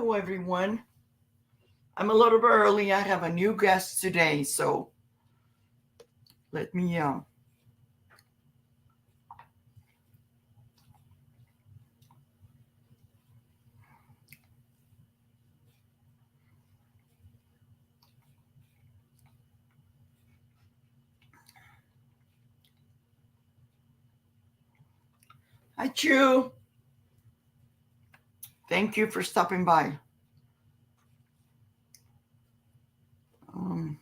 Hello, everyone. I'm a little bit early. I have a new guest today, so let me. Hi, Chu. Thank you for stopping by. Um,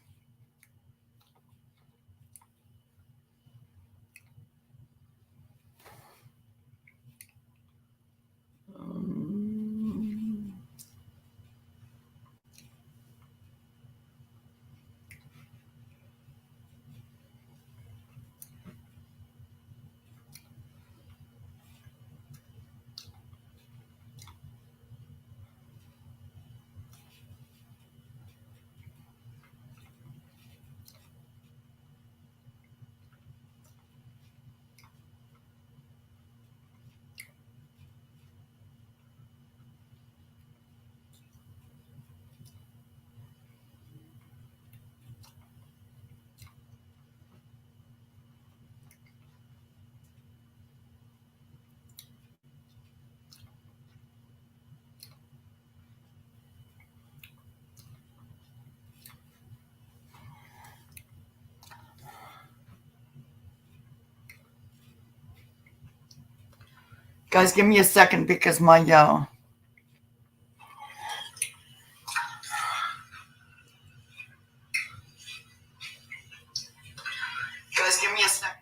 um, guys, give me a second because my. Guys, give me a second.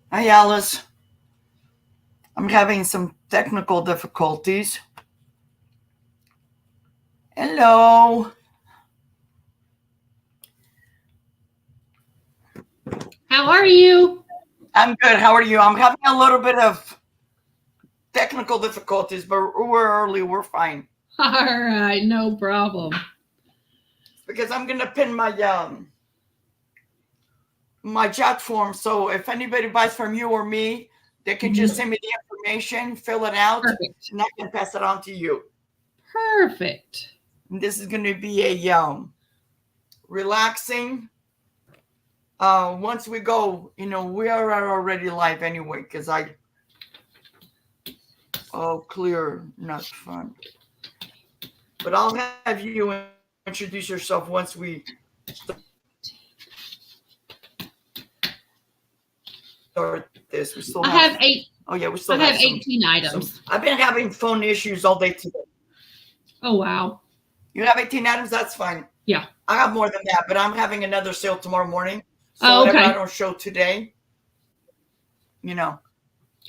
Hi, Alice. I'm having some technical difficulties. Hello. How are you? I'm good. How are you? I'm having a little bit of technical difficulties, but we're early. We're fine. All right, no problem. Because I'm gonna pin my Jotform. So if anybody buys from you or me, they can just send me the information, fill it out, Perfect. and I can pass it on to you. Perfect. And this is gonna be a relaxing. Once we go, we are already live anyway. Because clear, not fun. But I'll have you introduce yourself once we start this. We still I have. have eight. Oh yeah, we still I have have 18 items. I've been having phone issues all day today. Oh wow. You have 18 items. That's fine. Yeah. I have more than that, but I'm having another sale tomorrow morning. So Oh, whatever I okay. don't show today,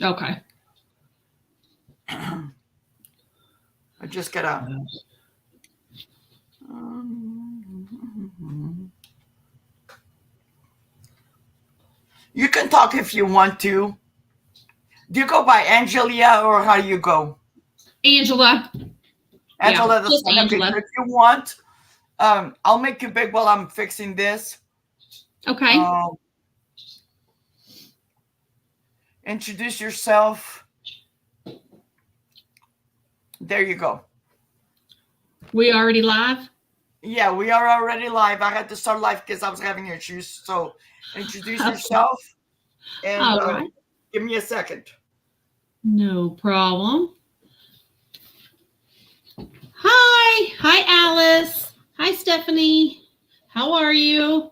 Okay. I just gotta. You can talk if you want to. Do you go by Angelia or how do you go? Angela. Angela, Yeah, that's just fine. Okay, Angela. so if you want, I'll make you big while I'm fixing this. Okay. Introduce yourself. There you go. We already live? Yeah, we are already live. I had to start live because I was having issues. So introduce yourself and All right. give me a second. No problem. Hi, Alice. Hi, Stephanie. How are you?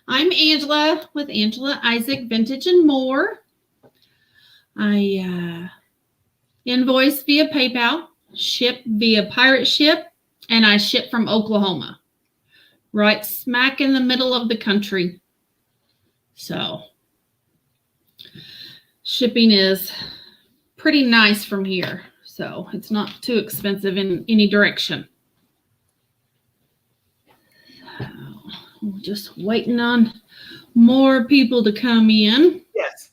I'm Angela with Angela Isaac Vintage and More. I invoice via PayPal, ship via pirate ship, and I ship from Oklahoma, right smack in the middle of the country. So shipping is pretty nice from here. So it's not too expensive in any direction. So we're just waiting on more people to come in. Yes.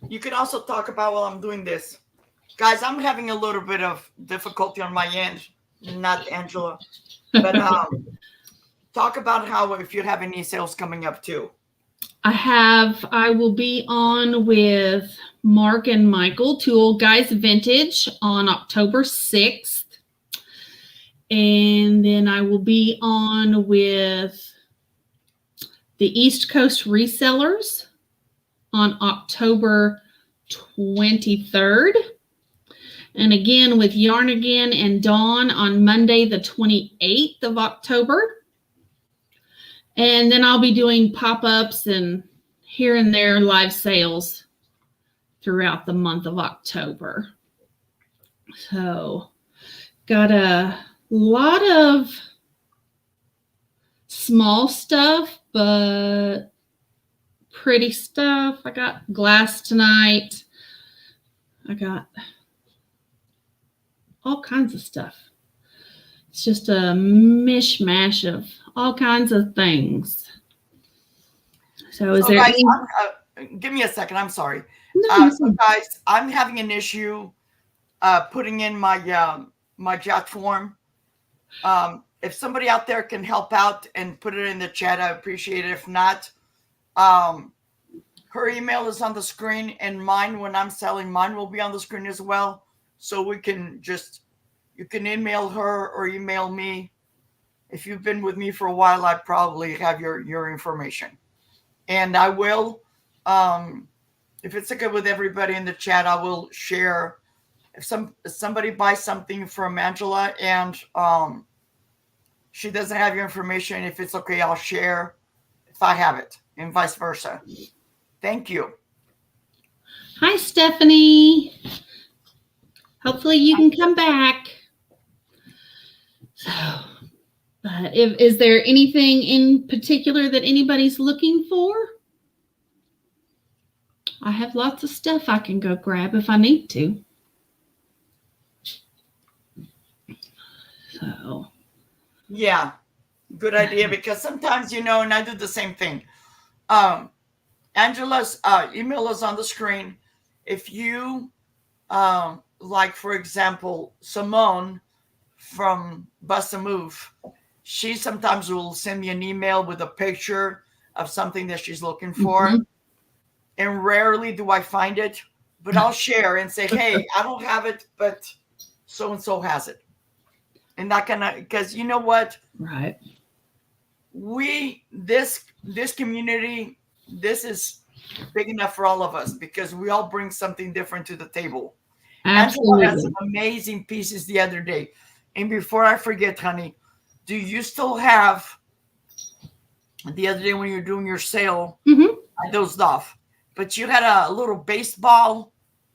You can also talk about while I'm doing this. Guys, I'm having a little bit of difficulty on my end, not Angela. But talk about how if you have any sales coming up too. I will be on with Mark and Michael, Two Old Guys Vintage, on October 6th. And then I will be on with the East Coast Resellers on October 23rd. And again with Yarn Again and Dawn on Monday, the 28th of October. And then I'll be doing pop-ups and here and there live sales throughout the month of October. So got a lot of small stuff, but pretty stuff. I got glass tonight. I got all kinds of stuff. It's just a mishmash of all kinds of things. So guys, give me a second. I'm sorry. No, so guys, I'm having an issue putting in my my Jotform. If somebody out there can help out and put it in the chat, I appreciate it. If not, her email is on the screen, and mine, when I'm selling, mine will be on the screen as well. So we can you can email her or email me. If you've been with me for a while, I probably have your information. And I will, if it's okay with everybody in the chat, I will share. If somebody buys something from Angela and she doesn't have your information, if it's okay, I'll share if I have it, and vice versa. Thank you. Hi, Stephanie. Hopefully you can come back. So, but is there anything in particular that anybody's looking for? I have lots of stuff I can go grab if I need to. So, yeah, good idea, because sometimes, and I do the same thing. Angela's email is on the screen. If you like, for example, Simone from Bust a Move, she sometimes will send me an email with a picture of something that she's looking for. Mm-hmm. And rarely do I find it, but I'll share and say, hey, I don't have it, but so-and-so has it. And that kind of, because you know what? Right. This community, this is big enough for all of us because we all bring something different to the table. Absolutely. Angela had some amazing pieces the other day. And before I forget, honey, do you still have, the other day when you were doing your sale, I dozed off, but you had a little baseball.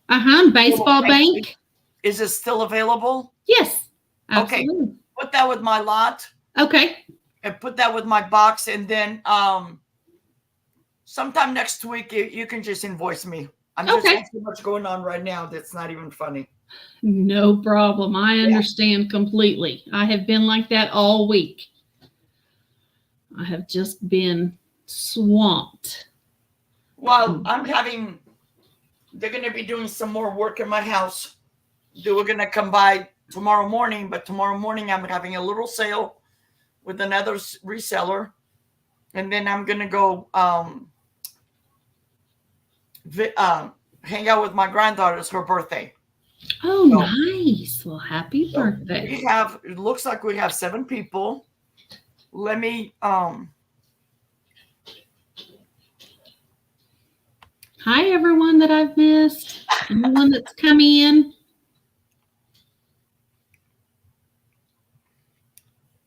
Baseball bank. Is it still available? Yes. Absolutely. Okay. Put that with my lot. Okay. And put that with my box. And then sometime next week, you can just invoice me. I'm just having so much going on right now that's not even funny. No problem. I understand completely. I have been like that all week. I have just been swamped. Well, they're going to be doing some more work in my house. They were going to come by tomorrow morning, but tomorrow morning I'm having a little sale with another reseller. And then I'm going to go hang out with my granddaughter. It's her birthday. Oh, so, nice. Well, happy birthday. It looks like we have 7 people. Let me, Hi, everyone that I've missed. Anyone that's coming in.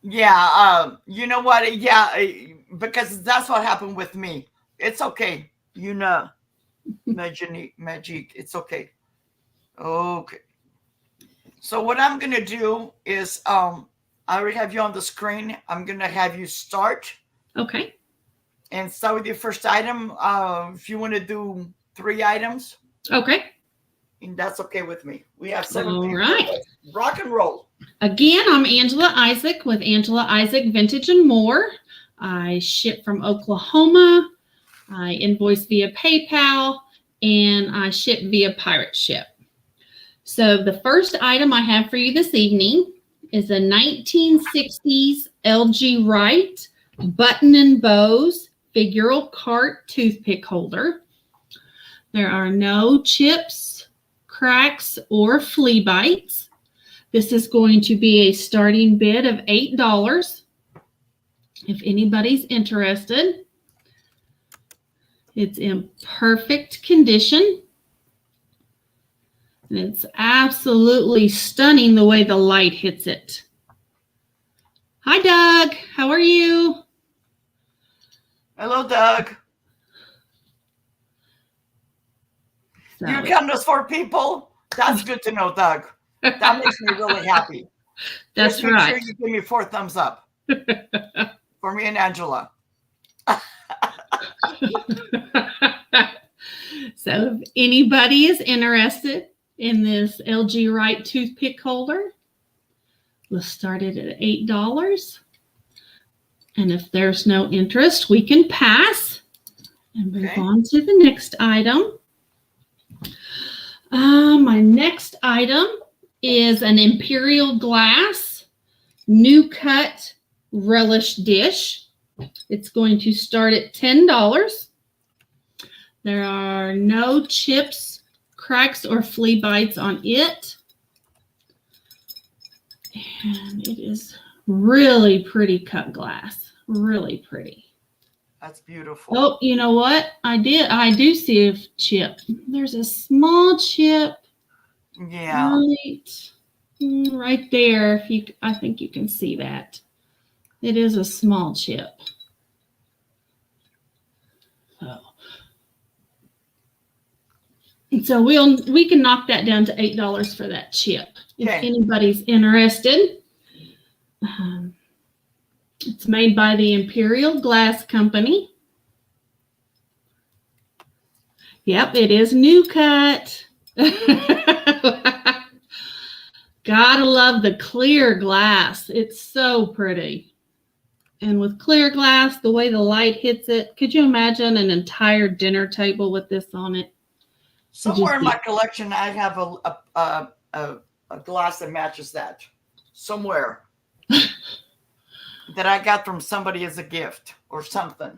Yeah, you know what? Yeah, because that's what happened with me. It's okay. Magic. It's okay. Okay. So what I'm gonna do is, I already have you on the screen. I'm gonna have you start Okay. and start with your first item. If you want to do 3 items, Okay. and that's okay with me. We have 7 All people. right. Let's rock and roll. Again, I'm Angela Isaac with Angela Isaac Vintage and More. I ship from Oklahoma. I invoice via PayPal and I ship via Pirate Ship. So the first item I have for you this evening is a 1960s LG Wright button and bows figural cart toothpick holder. There are no chips, cracks, or flea bites. This is going to be a starting bid of $8. If anybody's interested, it's in perfect condition. And it's absolutely stunning the way the light hits it. Hi, Doug. How are you? Hello, Doug. So, You count us 4 people. That's good to know, Doug. That makes me really happy. That's Just make right. sure you give me 4 thumbs up for me and Angela. So if anybody is interested in this LG Wright toothpick holder, we'll start it at $8. And if there's no interest, we can pass and move on to the next item. My next item is an Imperial Glass new cut relish dish. It's going to start at $10. There are no chips, cracks, or flea bites on it. And it is really pretty cut glass. Really pretty. That's beautiful. Oh, you know what? I do see a chip. There's a small chip. Yeah. Right there. I think you can see that. It is a small chip. So we can knock that down to $8 for that chip. If anybody's interested. It's made by the Imperial Glass Company. Yep, it is new cut. Gotta love the clear glass. It's so pretty. And with clear glass, the way the light hits it, could you imagine an entire dinner table with this on it? Somewhere in my collection, I have a glass that matches that. Somewhere. That I got from somebody as a gift or something.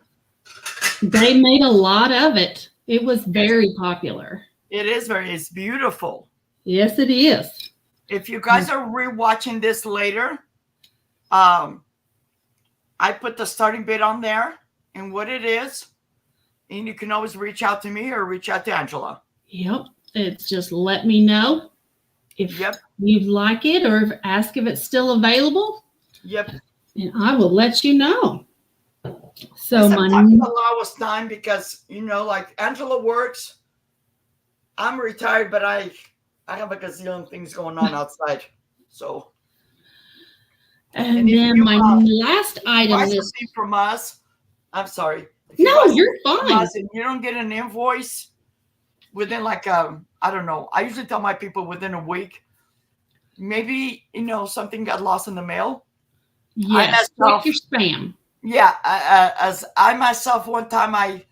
They made a lot of it. It was very popular. It's beautiful. Yes, it is. If you guys are rewatching this later, I put the starting bid on there and what it is. And you can always reach out to me or reach out to Angela. Yep. It's just let me know if you'd like it or ask if it's still available. Yep. And I will let you know. So I'm talking allow us time because, like Angela works. I'm retired, but I have a gazillion things going on outside. So. And then my last item is from us. I'm sorry. No, you're fine. And you don't get an invoice within I don't know. I usually tell my people within a week. Maybe, something got lost in the mail. Yes, check your spam. Yeah, as I myself, one time I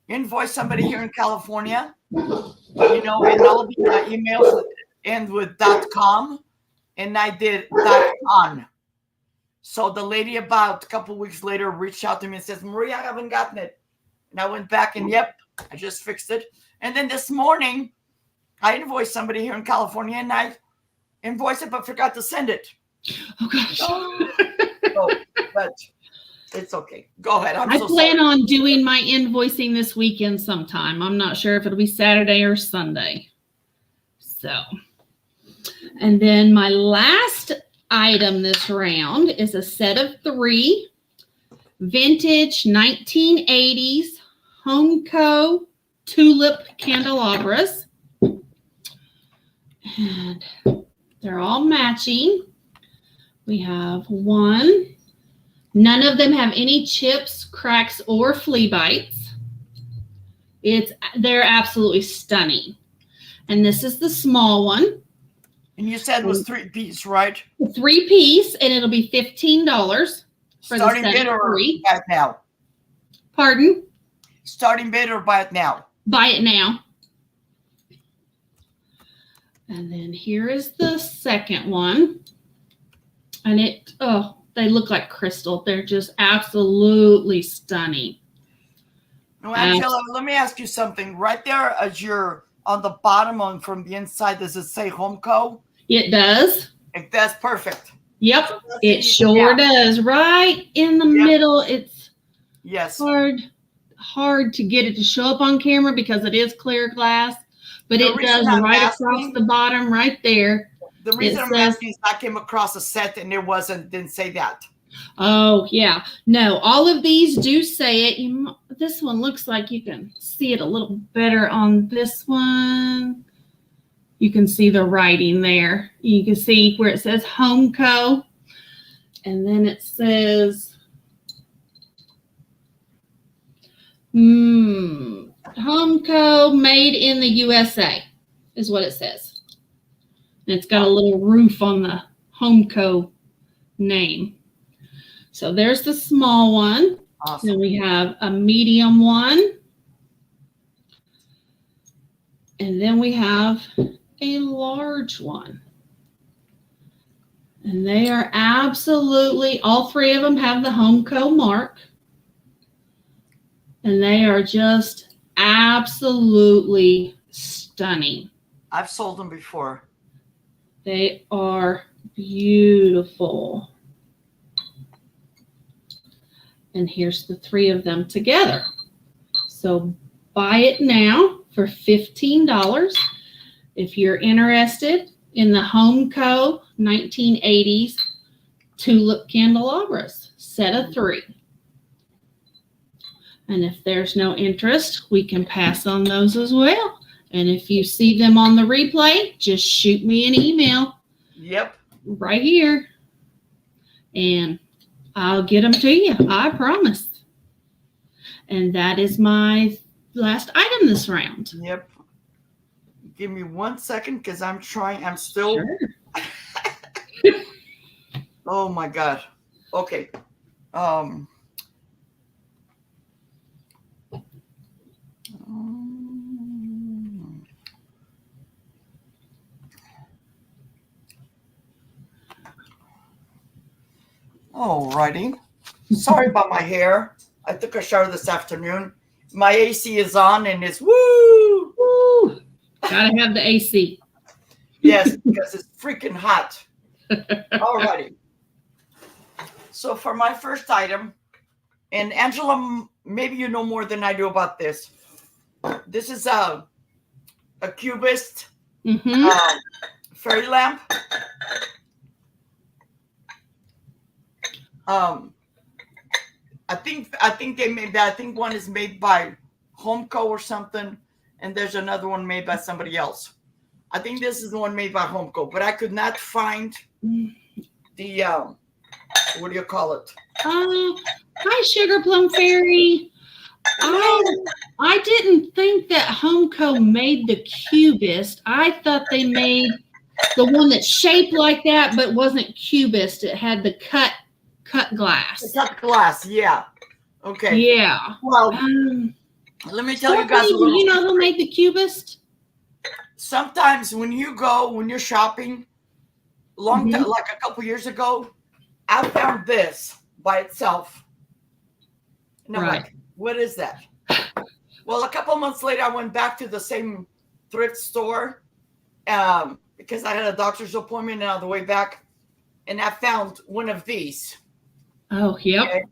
invoiced somebody here in California, and all the emails end with .com, and I did .on. So the lady about a couple of weeks later reached out to me and says, Maria, I haven't gotten it. And I went back and I just fixed it. And then this morning, I invoiced somebody here in California and I invoiced it but forgot to send it. Oh, gosh. But It's okay. Go ahead. I plan on doing my invoicing this weekend sometime. I'm not sure if it'll be Saturday or Sunday. So, and then my last item this round is a set of 3 vintage 1980s Homeco tulip candelabras. And they're all matching. We have 1. None of them have any chips, cracks, or flea bites. They're absolutely stunning. And this is the small one. And you said it was 3-piece, right? 3-piece, and it'll be $15 for starting the set bid of or 3. buy it now? Pardon? Starting bid or buy it now? Buy it now. And then here is the second one. And they look like crystal. They're just absolutely stunning. No, Angela, let me ask you something. Right there, as you're on the bottom on from the inside, does it say Homeco? It does. That's perfect. Yep, it sure does. Right in the middle. It's hard to get it to show up on camera because it is clear glass, but it does right across the bottom right there. The reason I'm asking is I came across a set and it didn't say that. Oh, yeah. No, all of these do say it. This one looks like you can see it a little better on this one. You can see the writing there. You can see where it says Homeco. And then it says Homeco made in the USA is what it says. And it's got a little roof on the Homeco name. So there's the small one. Awesome. Then we have a medium one. And then we have a large one. And they are absolutely, all 3 of them have the Homeco mark. And they are just absolutely stunning. I've sold them before. They are beautiful. And here's the 3 of them together. So buy it now for $15. If you're interested in the Homeco 1980s tulip candelabras, set of 3. And if there's no interest, we can pass on those as well. And if you see them on the replay, just shoot me an email. Yep. Right here. And I'll get them to you. I promise. And that is my last item this round. Yep. Give me 1 second because I'm still. Sure. Oh my God. Okay. Alrighty. Sorry about my hair. I took a shower this afternoon. My AC is on and it's woo! Woo! Gotta have the AC. Yes, because it's freaking hot. Alrighty. So for my first item, and Angela, maybe you know more than I do about this. This is a cubist fairy lamp. I think they made that. I think one is made by Homeco or something, and there's another one made by somebody else. I think this is the one made by Homeco, but I could not find the what do you call it? Hi, Sugar Plum Fairy. I didn't think that Homeco made the cubist. I thought they made the one that's shaped like that, but wasn't cubist. It had the cut glass. The cut glass, yeah. Okay. Yeah. Well, let me tell you guys a little. You know who made the cubist? Sometimes when you're shopping, like a couple years ago, I found this by itself. And I'm like, what is that? Well, a couple months later, I went back to the same thrift store because I had a doctor's appointment and on the way back, and I found one of these. Oh, yep. Okay.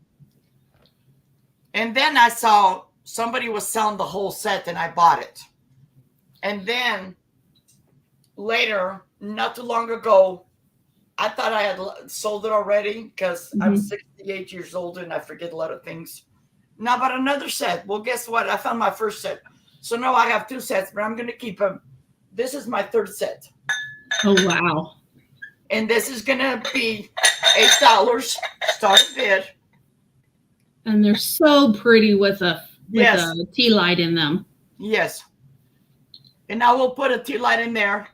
And then I saw somebody was selling the whole set and I bought it. And then later, not too long ago, I thought I had sold it already because I'm 68 years old and I forget a lot of things. Now, but another set. Well, guess what? I found my first set. So now I have two sets, but I'm going to keep them. This is my third set. Oh, wow. And this is going to be $8 starting bid. And they're so pretty with a tea light in them. Yes. And I will put a tea light in there.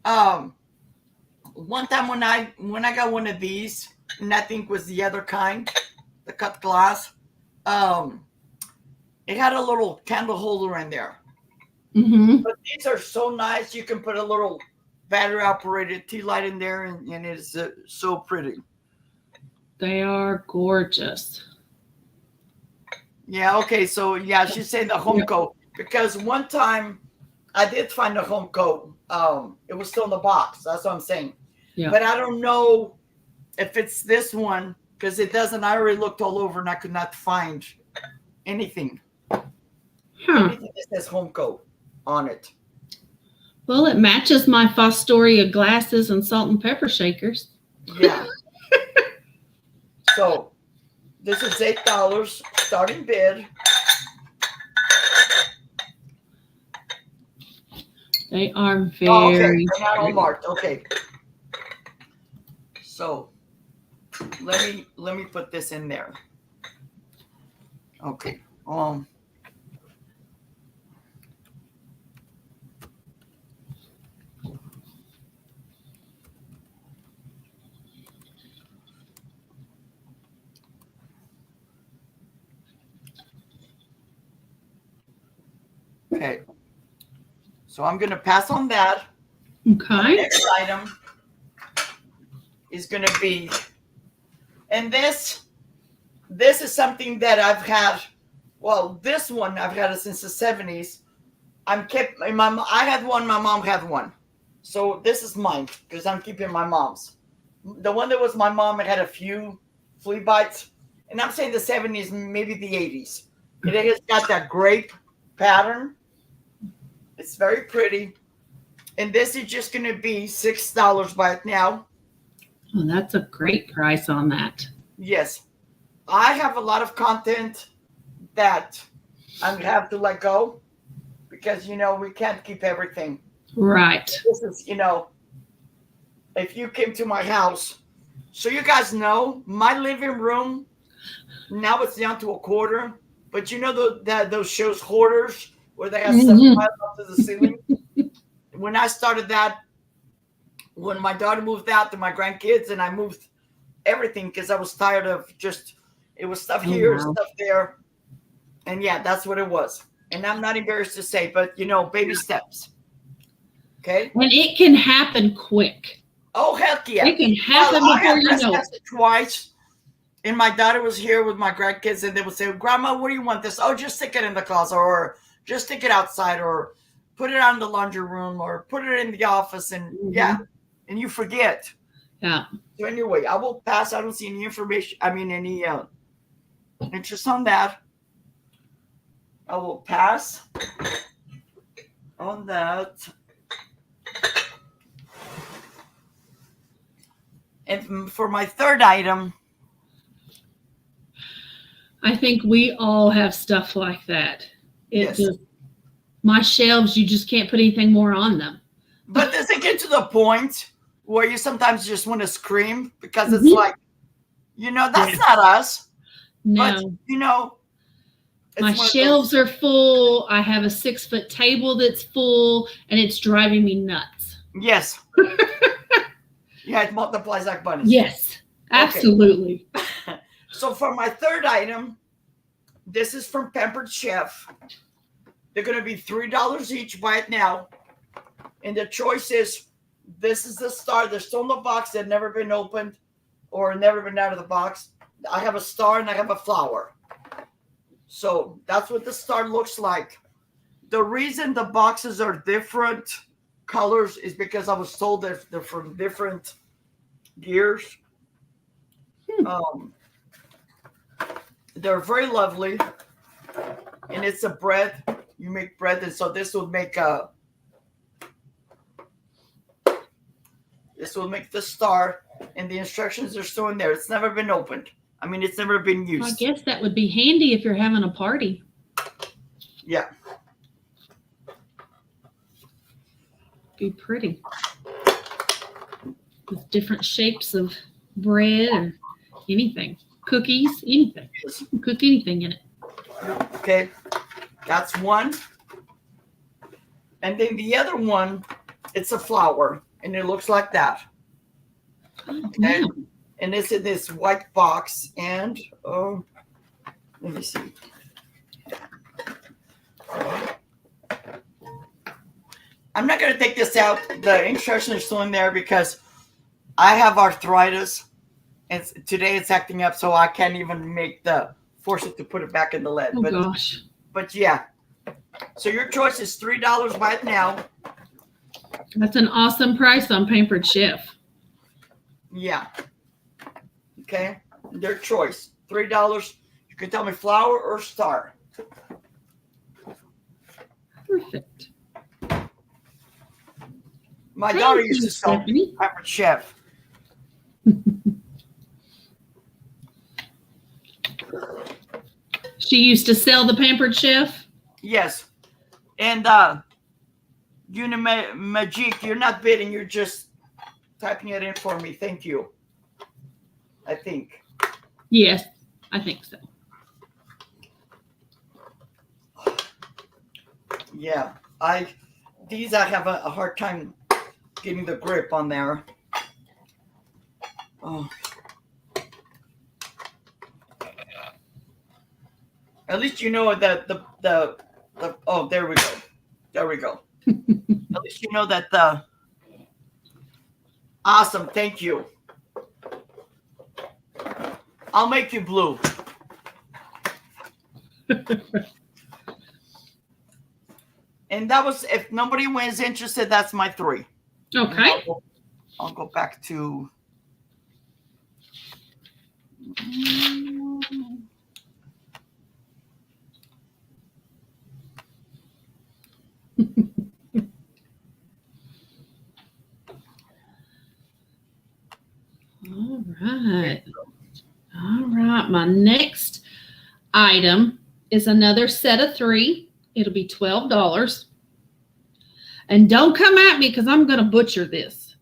One time when I got one of these, and I think was the other kind, the cut glass, it had a little candle holder in there. But these are so nice. You can put a little battery operated tea light in there, and it is so pretty. They are gorgeous. Yeah. Okay. So yeah, she's saying the home coat because one time I did find a home coat. It was still in the box. That's what I'm saying. Yeah. But I don't know if it's this one because it doesn't. I already looked all over and I could not find anything. Anything that says home coat on it. Well, it matches my Fostoria glasses and salt and pepper shakers. Yeah. So this is $8 starting bid. They are very not all marked. Okay. So let me put this in there. Okay. Okay. So I'm going to pass on that. Okay. The next item is going to be, and this is something that I've had. Well, this one I've had it since the 70s. I had one. My mom had one. So this is mine because I'm keeping my mom's. The one that was my mom, it had a few flea bites, and I'm saying the 70s, maybe the 80s. It has got that grape pattern. It's very pretty. And this is just going to be $6 by it now. Oh, that's a great price on that. Yes. I have a lot of content that I have to let go because, we can't keep everything. Right. This is, if you came to my house, so you guys know, my living room, now it's down to a quarter. But those shows Hoarders where they have stuff piled up to the ceiling? When I started that, when my daughter moved out to my grandkids, and I moved everything because I was tired of it was stuff here, stuff there. And yeah, that's what it was. And I'm not embarrassed to say, but baby steps. Okay? And it can happen quick. Oh, heck yeah. It can happen before you know it. Twice. And my daughter was here with my grandkids, and they would say, Grandma, what do you want this? Oh, just stick it in the closet, or just stick it outside, or put it out in the laundry room, or put it in the office, and and you forget. Yeah. So anyway, I will pass. I don't see any information. Any interest on that. I will pass on that. And for my third item, I think we all have stuff like that. My shelves, you just can't put anything more on them. But does it get to the point where you sometimes just want to scream because it's like, that's not us. No. But, my shelves are full. I have a 6-foot table that's full, and it's driving me nuts. Yes. Yeah, it multiplies like bunnies. Yes, absolutely. Okay. So for my third item, this is from Pampered Chef. They're going to be $3 each. Buy it now. And the choice is, this is the star. They're still in the box. They've never been opened or never been out of the box. I have a star and I have a flower. So that's what the star looks like. The reason the boxes are different colors is because I was told that they're from different years. They're very lovely, and it's a bread. You make bread, and so this will make the star, and the instructions are still in there. It's never been opened. I mean, it's never been used. I guess that would be handy if you're having a party. Yeah. Be pretty. With different shapes of bread or anything. Cookies, anything. You can cook anything in it. Okay. That's one. And then the other one, it's a flower, and it looks like that. Okay. Wow. And it's in this white box, and let me see. I'm not going to take this out. The instructions are still in there because I have arthritis, and today it's acting up, so I can't even force it to put it back in the lead. Oh, gosh. But yeah. So your choice is $3 right now. That's an awesome price on Pampered Chef. Yeah. Okay. Their choice. $3. You can tell me flower or star. Perfect. My daughter used to sell Pampered Chef. She used to sell the Pampered Chef? Yes. And Unimagic, you're not bidding, you're just typing it in for me. Thank you. I think. Yes, I think so. Yeah. These I have a hard time getting the grip on there. Oh. At least you know that the oh, there we go. There we go. At least you know that the awesome, thank you. I'll make you blue. And that was, if nobody was interested, that's my 3. Okay. I'll go back to All right. All right. My next item is another set of 3. It'll be $12. And don't come at me because I'm going to butcher this.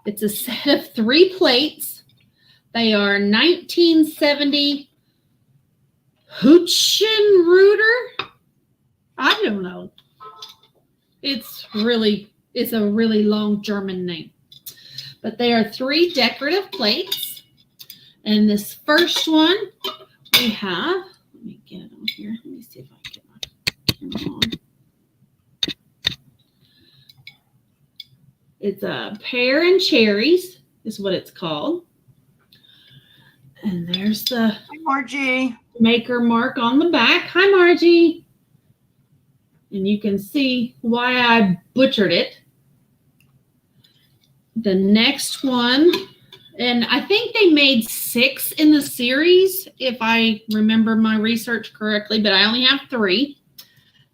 It's a set of 3 plates. They are 1970 Hutchenruder. I don't know. It's a really long German name. But they are 3 decorative plates. And this first one we have, let me get it on here. Let me see if I can get my camera on. It's a pear and cherries is what it's called. And there's the Hi, Margie. maker mark on the back. Hi, Margie. And you can see why I butchered it. The next one, and I think they made 6 in the series, if I remember my research correctly, but I only have 3.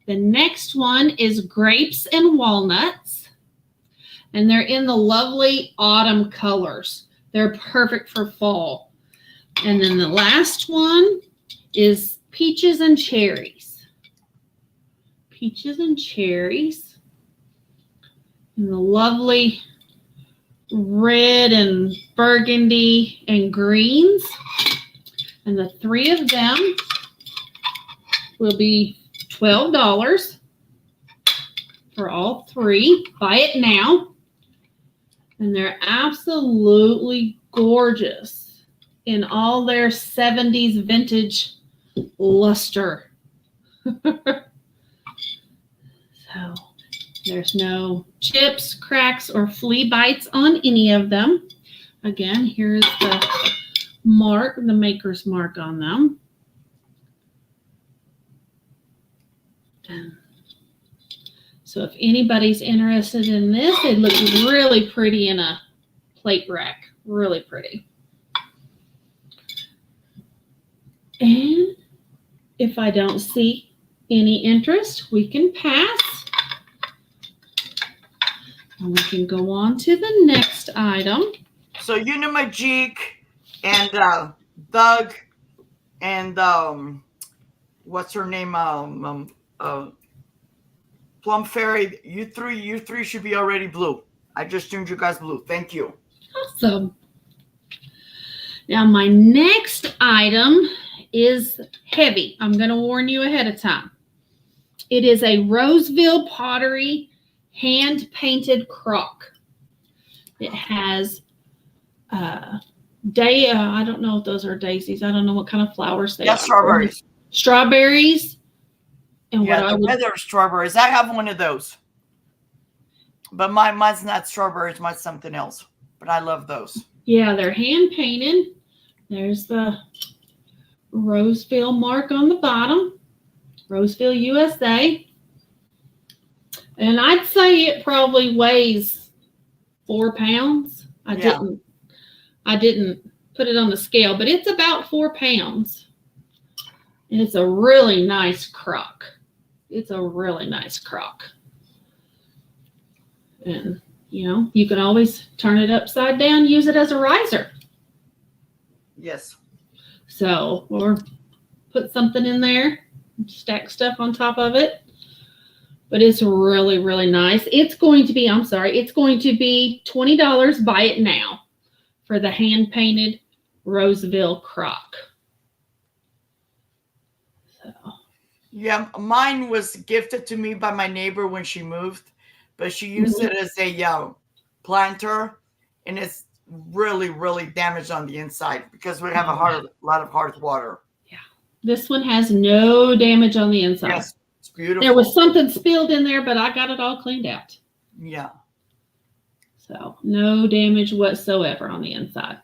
The next one is grapes and walnuts, and they're in the lovely autumn colors. They're perfect for fall. And then the last one is peaches and cherries. Peaches and cherries. And the lovely red and burgundy and greens. And the 3 of them will be $12 for all 3. Buy it now. And they're absolutely gorgeous in all their 70s vintage luster. So there's no chips, cracks, or flea bites on any of them. Again, here's the mark, the maker's mark on them. So if anybody's interested in this, they look really pretty in a plate rack. Really pretty. And If I don't see any interest, we can pass. And we can go on to the next item. So Unimajik and Doug and what's her name? Plum Fairy. You three should be already blue. I just tuned you guys blue. Thank you. Awesome. Now my next item is heavy. I'm going to warn you ahead of time. It is a Roseville Pottery hand-painted crock. It has I don't know if those are daisies. I don't know what kind of flowers they are. Strawberries. Strawberries. And yeah, the weather strawberries. I have one of those. But mine's not strawberries, mine's something else. But I love those. Yeah, they're hand painted. There's the Roseville mark on the bottom. Roseville, USA. And I'd say it probably weighs 4 pounds. I didn't put it on the scale, but it's about 4 pounds. And it's a really nice crock. It's a really nice crock. And, you can always turn it upside down, use it as a riser. Yes. So, or put something in there, stack stuff on top of it. But it's really, really nice. It's going to be $20. Buy it now for the hand-painted Roseville crock. So. Yeah, mine was gifted to me by my neighbor when she moved, but she used it as a planter, and it's really, really damaged on the inside because we have a lot of hard water. Yeah, this one has no damage on the inside. Yes, it's beautiful. There was something spilled in there, but I got it all cleaned out. Yeah. So no damage whatsoever on the inside.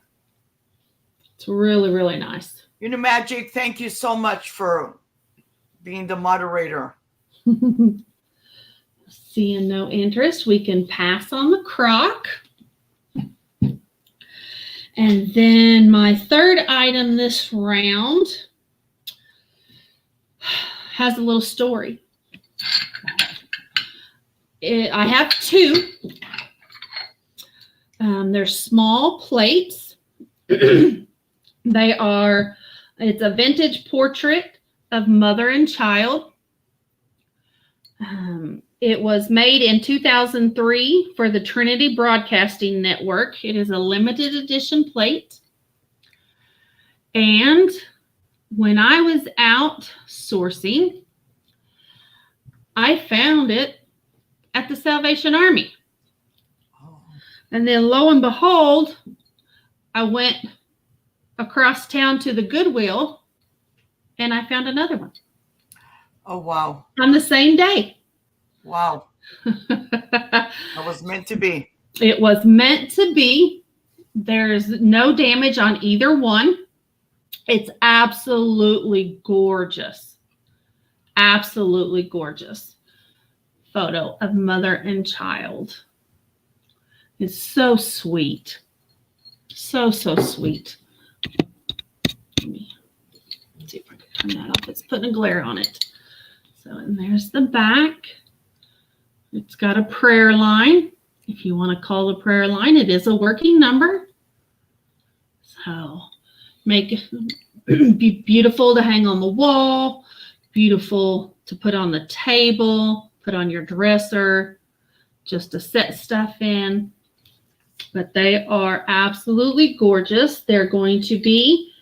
It's really, really nice. Magic, thank you so much for being the moderator. Seeing no interest, we can pass on the crock. And then my third item this round has a little story. I have two. They're small plates. It's a vintage portrait of mother and child. It was made in 2003 for the Trinity Broadcasting Network. It is a limited edition plate. And when I was out sourcing, I found it at the Salvation Army. And then lo and behold, I went across town to the Goodwill and I found another one. Oh, wow. On the same day. Wow. That was meant to be. It was meant to be. There's no damage on either one. It's absolutely gorgeous. Absolutely gorgeous photo of mother and child. It's so sweet. So, so sweet. Let me see if I can turn that off. It's putting a glare on it. So, and there's the back. It's got a prayer line. If you want to call the prayer line, it is a working number. So, make it be beautiful to hang on the wall, beautiful to put on the table, put on your dresser, just to set stuff in. But they are absolutely gorgeous. They're going to be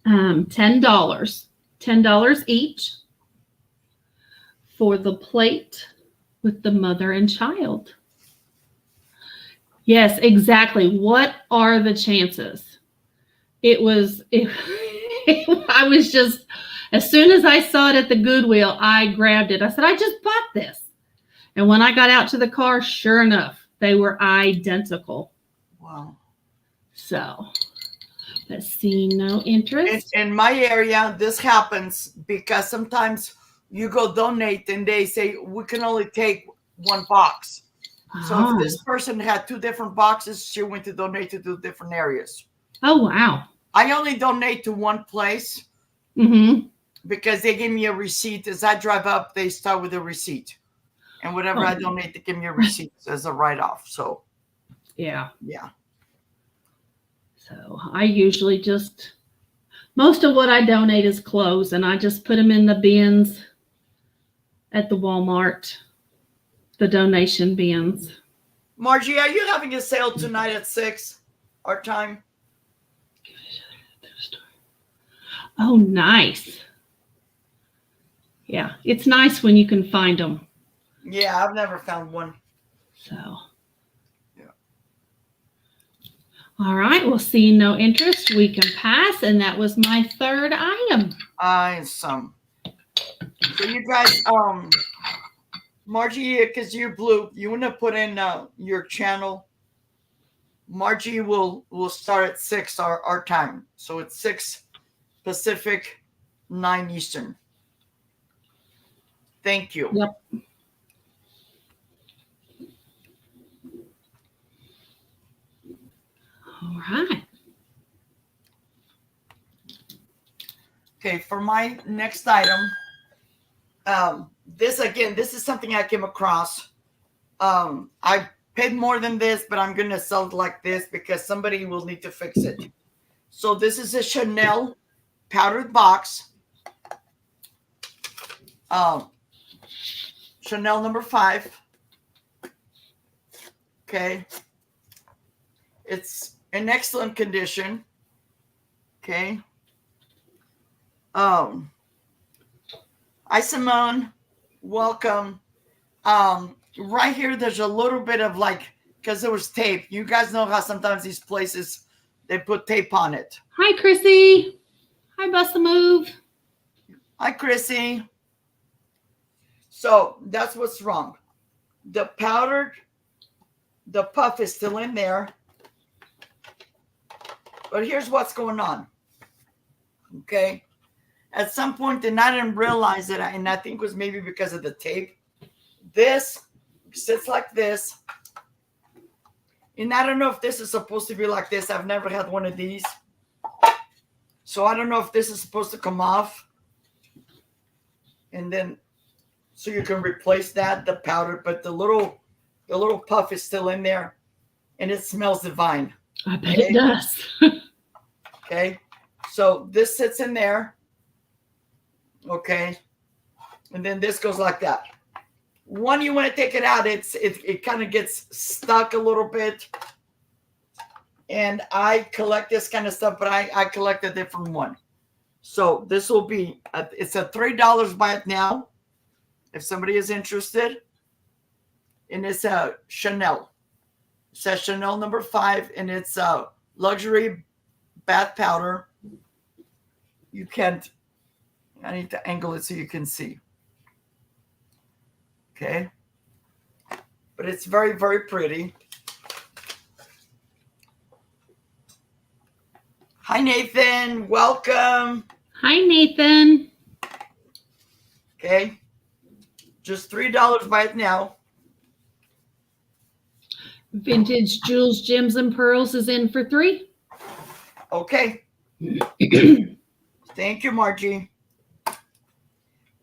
$10 each for the plate with the mother and child. Yes, exactly. What are the chances? I was just, as soon as I saw it at the Goodwill, I grabbed it. I said, I just bought this. And when I got out to the car, sure enough, they were identical. Wow. So, let's see, no interest. In my area, this happens because sometimes you go donate and they say, we can only take one box. So if this person had 2 different boxes, she went to donate to 2 different areas. Oh, wow. I only donate to one place. Mm-hmm. because they gave me a receipt. As I drive up, they start with a receipt. And whatever I donate, they give me a receipt as a write-off. So, yeah. yeah. So I usually just, most of what I donate is clothes, and I just put them in the bins at the Walmart, the donation bins. Margie, are you having a sale tonight at 6 our time? Oh, nice. Yeah, it's nice when you can find them. Yeah, I've never found one. So, yeah. All right, well, seeing no interest, we can pass, and that was my third item. Awesome. So you guys, Margie, because you're blue, you want to put in your channel. Margie will start at 6 our time. So it's 6 Pacific, 9 Eastern. Thank you. Yep. All right. Okay, for my next item, this is something I came across. I paid more than this, but I'm going to sell it like this because somebody will need to fix it. So this is a Chanel powdered box. Chanel number 5. Okay. It's in excellent condition. Okay. Hi, Simone. Welcome. Right here, there's a little bit of because there was tape. You guys know how sometimes these places, they put tape on it. Hi, Chrissy. Hi, Bust a Move. Hi, Chrissy. So that's what's wrong. The puff is still in there. But here's what's going on. Okay. At some point, and I didn't realize it, and I think it was maybe because of the tape. This sits like this. And I don't know if this is supposed to be like this. I've never had one of these. So I don't know if this is supposed to come off. And then, so you can replace that, the powder, but the little puff is still in there. And it smells divine. I bet it does. Okay. So this sits in there. Okay. And then this goes like that. When you want to take it out, it kind of gets stuck a little bit. And I collect this kind of stuff, but I collect a different one. So this will be, it's a $3 buy it now. If somebody is interested. And it's a Chanel. It says Chanel number 5, and it's a luxury bath powder. You can't, I need to angle it so you can see. Okay. But it's very, very pretty. Hi, Nathan. Welcome. Hi, Nathan. Okay. Just $3 buy it now. Vintage Jewels, Gems, and Pearls is in for $3. Okay. Thank you, Margie.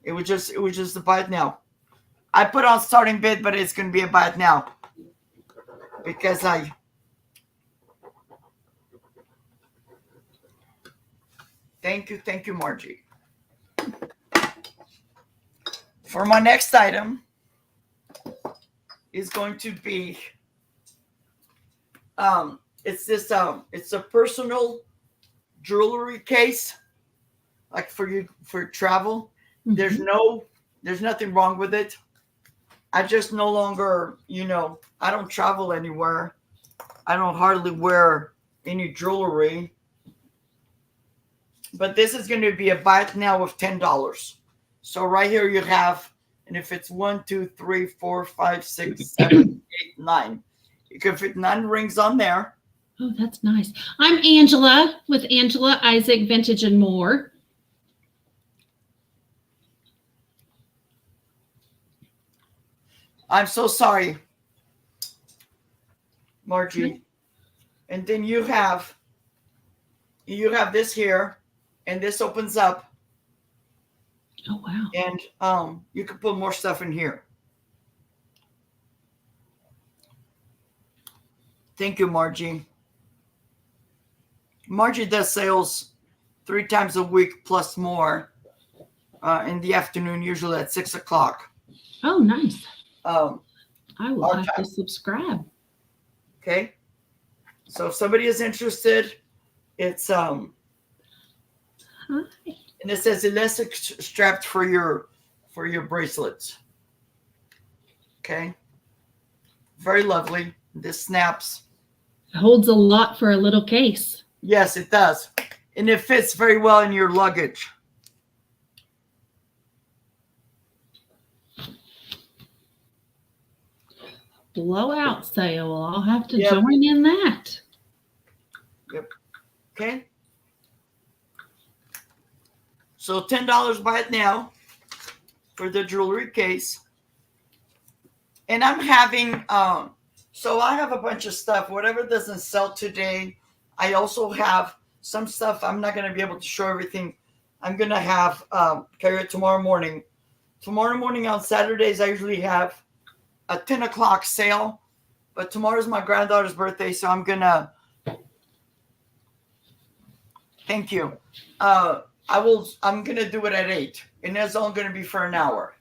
It was just a buy it now. I put on starting bid, but it's going to be a buy it now. Because Thank you, Margie. For my next item is going to be it's a personal jewelry case, like for travel. Mm-hmm. There's nothing wrong with it. I just no longer, I don't travel anywhere. I don't hardly wear any jewelry. But this is going to be a buy it now of $10. So right here you have, and if it's 1, 2, 3, 4, 5, 6, 7, 8, 9, you can fit 9 rings on there. Oh, that's nice. I'm Angela with Angela Isaac Vintage and More. I'm so sorry, Margie. And then you have this here, and this opens up. Oh, wow. And you can put more stuff in here. Thank you, Margie. Margie does sales 3 times a week plus more in the afternoon, usually at 6 o'clock. Oh, nice. Um, I will have to subscribe. Okay. So if somebody is interested, it's Hi. and it says elastic strapped for your bracelets. Okay. Very lovely. This snaps. It holds a lot for a little case. Yes, it does. And it fits very well in your luggage. Blowout sale. I'll have to join in that. Yep. Okay. So $10, buy it now for the jewelry case. And I'm having so I have a bunch of stuff. Whatever doesn't sell today, I also have some stuff. I'm not going to be able to show everything. I'm going to have carry it tomorrow morning. Tomorrow morning on Saturdays, I usually have a 10 o'clock sale. But tomorrow's my granddaughter's birthday, so I'm going to thank you. I'm going to do it at 8. And that's only going to be for an hour.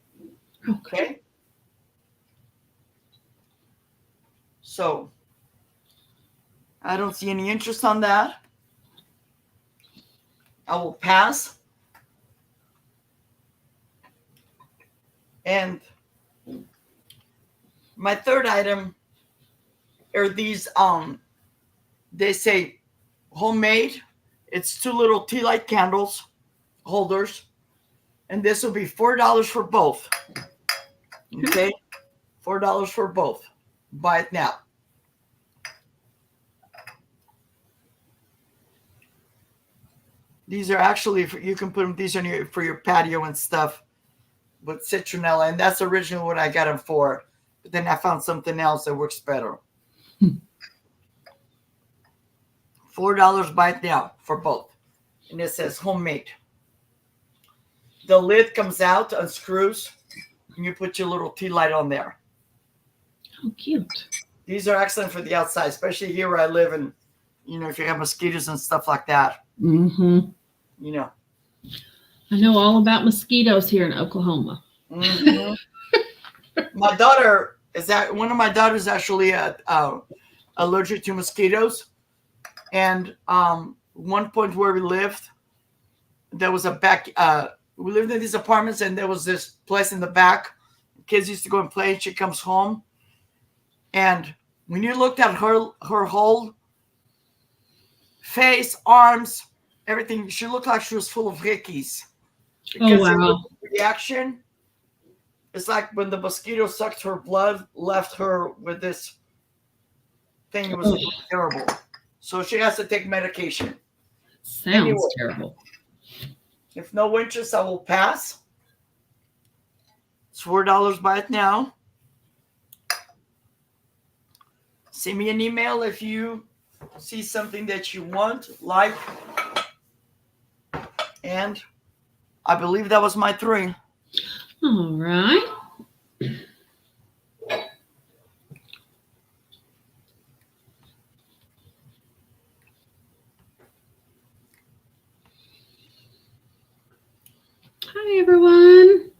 Okay? So I don't see any interest on that. I will pass. And my third item are these they say homemade. It's 2 little tea light candles holders. And this will be $4 for both. Okay? $4 for both. Buy it now. These are actually you can put them. These are for your patio and stuff with citronella, and that's originally what I got them for. But then I found something else that works better. $4, buy it now for both, and it says homemade. The lid comes out, unscrews, and you put your little tea light on there. Oh, cute. These are excellent for the outside, especially here where I live, and if you have mosquitoes and stuff like that. Mm-hmm. I know all about mosquitoes here in Oklahoma. Mm-hmm. My daughter one of my daughters actually allergic to mosquitoes, and one point where we lived, there was a back. We lived in these apartments, and there was this place in the back. Kids used to go and play. And she comes home, and when you looked at her whole face, arms, everything, she looked like she was full of rickeys. Because the reaction, it's like when the mosquito sucked her blood, left her with this thing. It was terrible. So she has to take medication. Sounds terrible. If no interest, I will pass. It's $4, buy it now. Send me an email if you see something that you want, like. And I believe that was my 3. All right. Hi, everyone.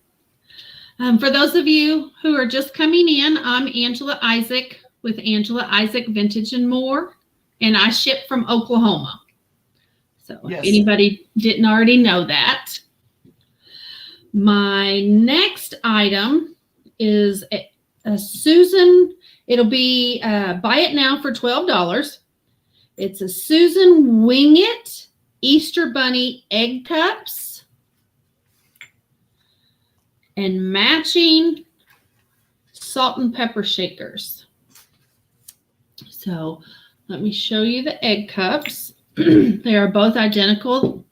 For those of you who are just coming in, I'm Angela Isaac with Angela Isaac Vintage and More, and I ship from Oklahoma. So if anybody didn't already know that. My next item is a Susan. It'll be buy it now for $12. It's a Susan Wing It Easter Bunny egg cups and matching salt and pepper shakers. So let me show you the egg cups. They are both identical.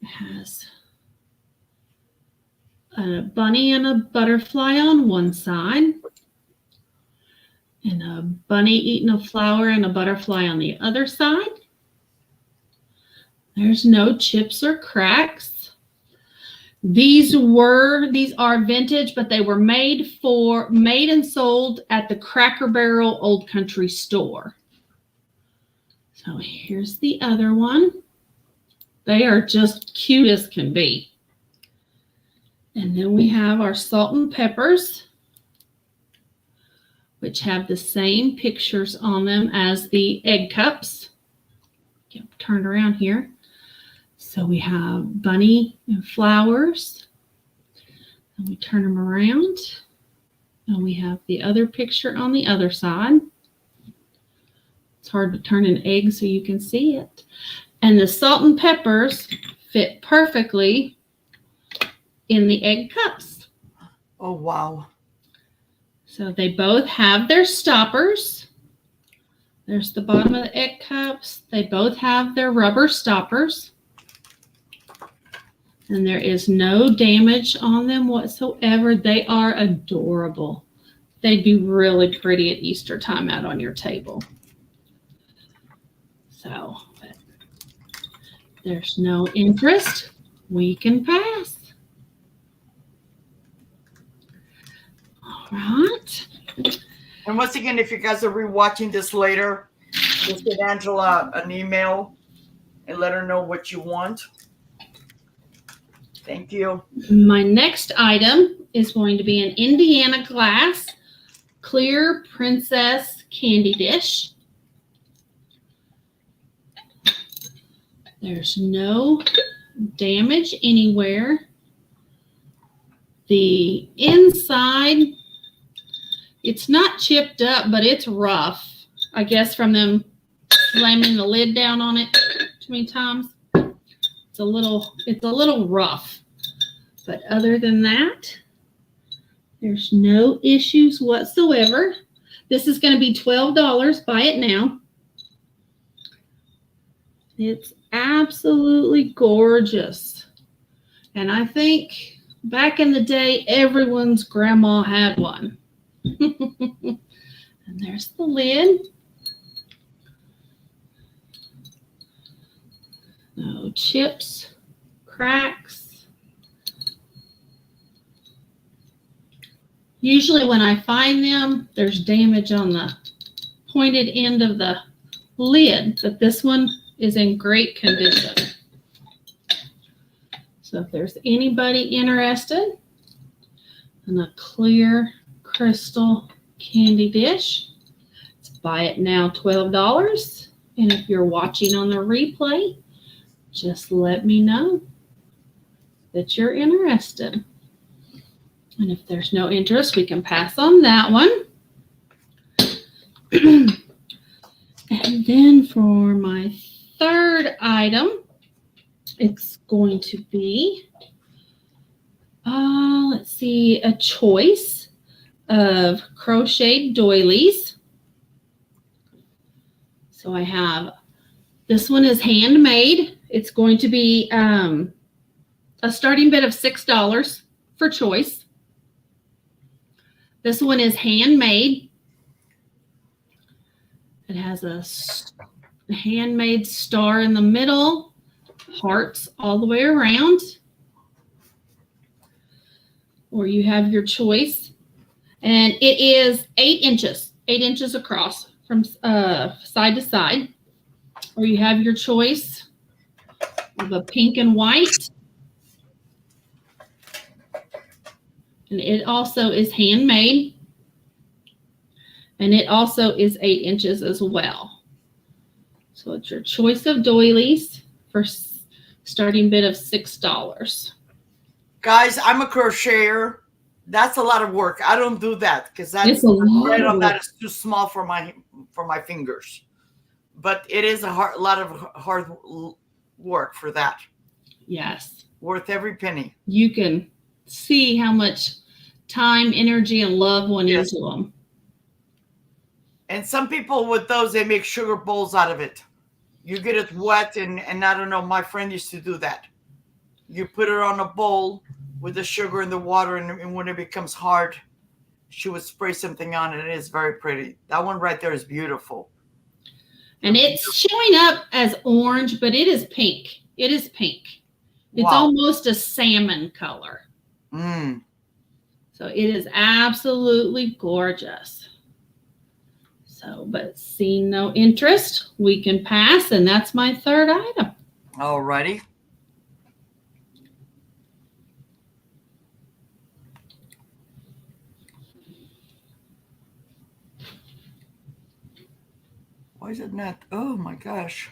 It has a bunny and a butterfly on one side, and a bunny eating a flower and a butterfly on the other side. There's no chips or cracks. These are vintage, but they were made and sold at the Cracker Barrel Old Country store. So here's the other one. They are just cute as can be. And then we have our salt and peppers, which have the same pictures on them as the egg cups. Get turned around here. So we have bunny and flowers. And we turn them around. And we have the other picture on the other side. It's hard to turn an egg so you can see it. And the salt and peppers fit perfectly in the egg cups. Oh, wow. So they both have their stoppers. There's the bottom of the egg cups. They both have their rubber stoppers. And there is no damage on them whatsoever. They are adorable. They'd be really pretty at Easter time out on your table. So, if there's no interest, we can pass. All right. And once again, if you guys are rewatching this later, just give Angela an email and let her know what you want. Thank you. My next item is going to be an Indiana glass clear princess candy dish. There's no damage anywhere. The inside, it's not chipped up, but it's rough. I guess from them slamming the lid down on it too many times. It's a little rough. But other than that, there's no issues whatsoever. This is going to be $12. Buy it now. It's absolutely gorgeous. And I think back in the day, everyone's grandma had one. And there's the lid. No chips, cracks. Usually when I find them, there's damage on the pointed end of the lid, but this one is in great condition. So if there's anybody interested in a clear crystal candy dish, let's buy it now, $12. And if you're watching on the replay, just let me know that you're interested. And if there's no interest, we can pass on that one. And then for my third item, it's going to be, let's see, a choice of crocheted doilies. So I have, this one is handmade. It's going to be a starting bid of $6 for choice. This one is handmade. It has a handmade star in the middle, hearts all the way around. Or you have your choice. And it is 8 inches across from side to side. Or you have your choice of a pink and white. And it also is handmade. And it also is 8 inches as well. So it's your choice of doilies for starting bid of $6. Guys, I'm a crocheter. That's a lot of work. I don't do that because that It's a lot thread of on that work. is too small for my fingers. But it is a lot of hard work for that. Yes. Worth every penny. You can see how much time, energy, and love went Yes. into them. And some people with those, they make sugar bowls out of it. You get it wet, and I don't know, my friend used to do that. You put it on a bowl with the sugar and the water, and when it becomes hard, she would spray something on it. It is very pretty. That one right there is beautiful. And it's showing up as orange, but it is pink. It is pink. It's Wow. almost a salmon color. Mm. So it is absolutely gorgeous. So, but seeing no interest, we can pass, and that's my third item. Alrighty. Why is it not? Oh my gosh.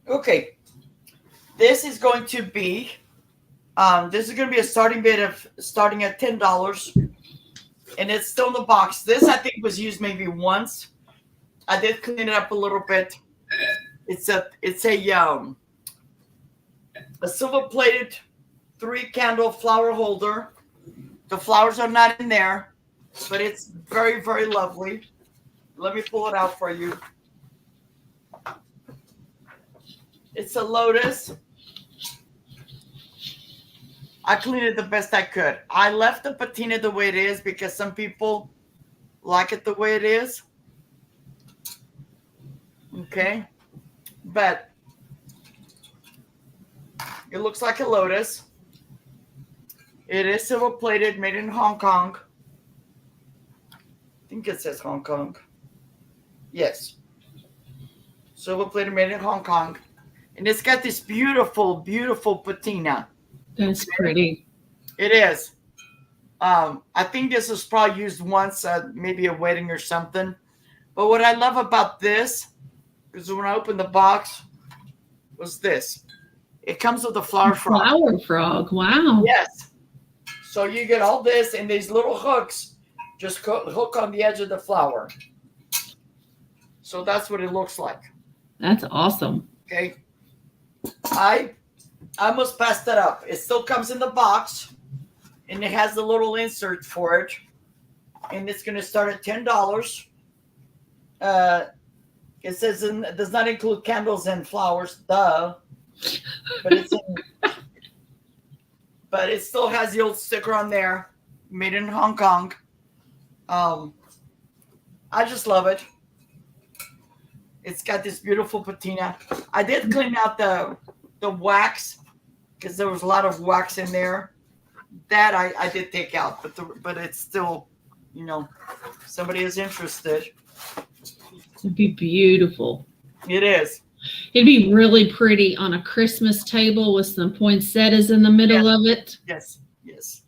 Okay. This is going to be a starting bid of starting at $10, and it's still in the box. This I think was used maybe once. I did clean it up a little bit. It's a silver plated 3 candle flower holder. The flowers are not in there, but it's very, very lovely. Let me pull it out for you. It's a lotus. I cleaned it the best I could. I left the patina the way it is because some people like it the way it is. Okay. But it looks like a lotus. It is silver plated, made in Hong Kong. I think it says Hong Kong. Yes. Silver plated, made in Hong Kong. And it's got this beautiful, beautiful patina. That's pretty. It is. I think this was probably used once at maybe a wedding or something. But what I love about this is when I opened the box was this. It comes with a flower frog. Flower frog. Wow. Yes. So you get all this and these little hooks just hook on the edge of the flower. So that's what it looks like. That's awesome. Okay. I almost passed that up. It still comes in the box and it has the little insert for it. And it's going to start at $10. It says it does not include candles and flowers, duh. But it still has the old sticker on there, made in Hong Kong. I just love it. It's got this beautiful patina. I did clean out the wax because there was a lot of wax in there. That I did take out, but it's still, somebody is interested. It'd be beautiful. It is. It'd be really pretty on a Christmas table with some poinsettias in the middle of it. Yes. Yes.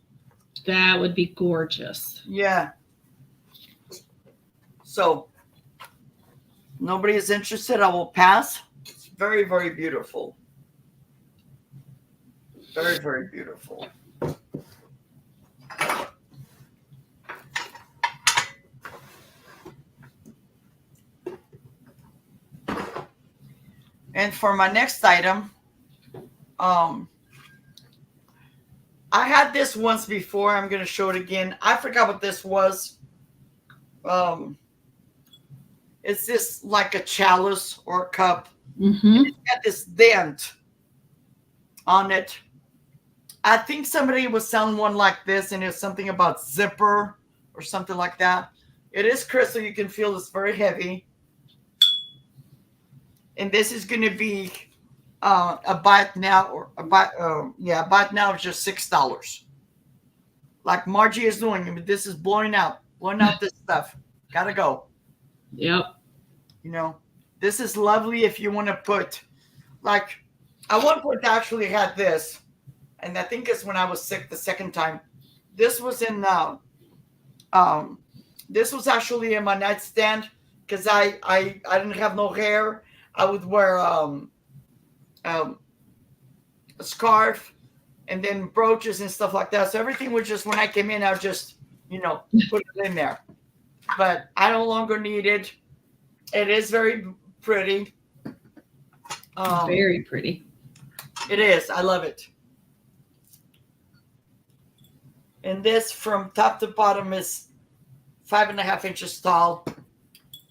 That would be gorgeous. Yeah. So, nobody is interested. I will pass. It's very, very beautiful. Very, very beautiful. And for my next item, I had this once before. I'm going to show it again. I forgot what this was. It's this like a chalice or a cup. Mm-hmm. And it's got this dent on it. I think somebody was selling one like this, and it was something about zipper or something like that. It is crystal. You can feel it's very heavy. And this is going to be a buy it now or buy it now is just $6. Like Margie is doing. I mean, this is blowing out this stuff. Gotta go. Yep. This is lovely if you want to put, like, at one point I actually had this, and I think it's when I was sick the second time. This was in this was actually in my nightstand because I didn't have no hair. I would wear a scarf and then brooches and stuff like that. So everything was just, when I came in, I would just, put it in there. But I no longer need it. It is very pretty. Very pretty. It is. I love it. And this from top to bottom is 5.5 inches tall.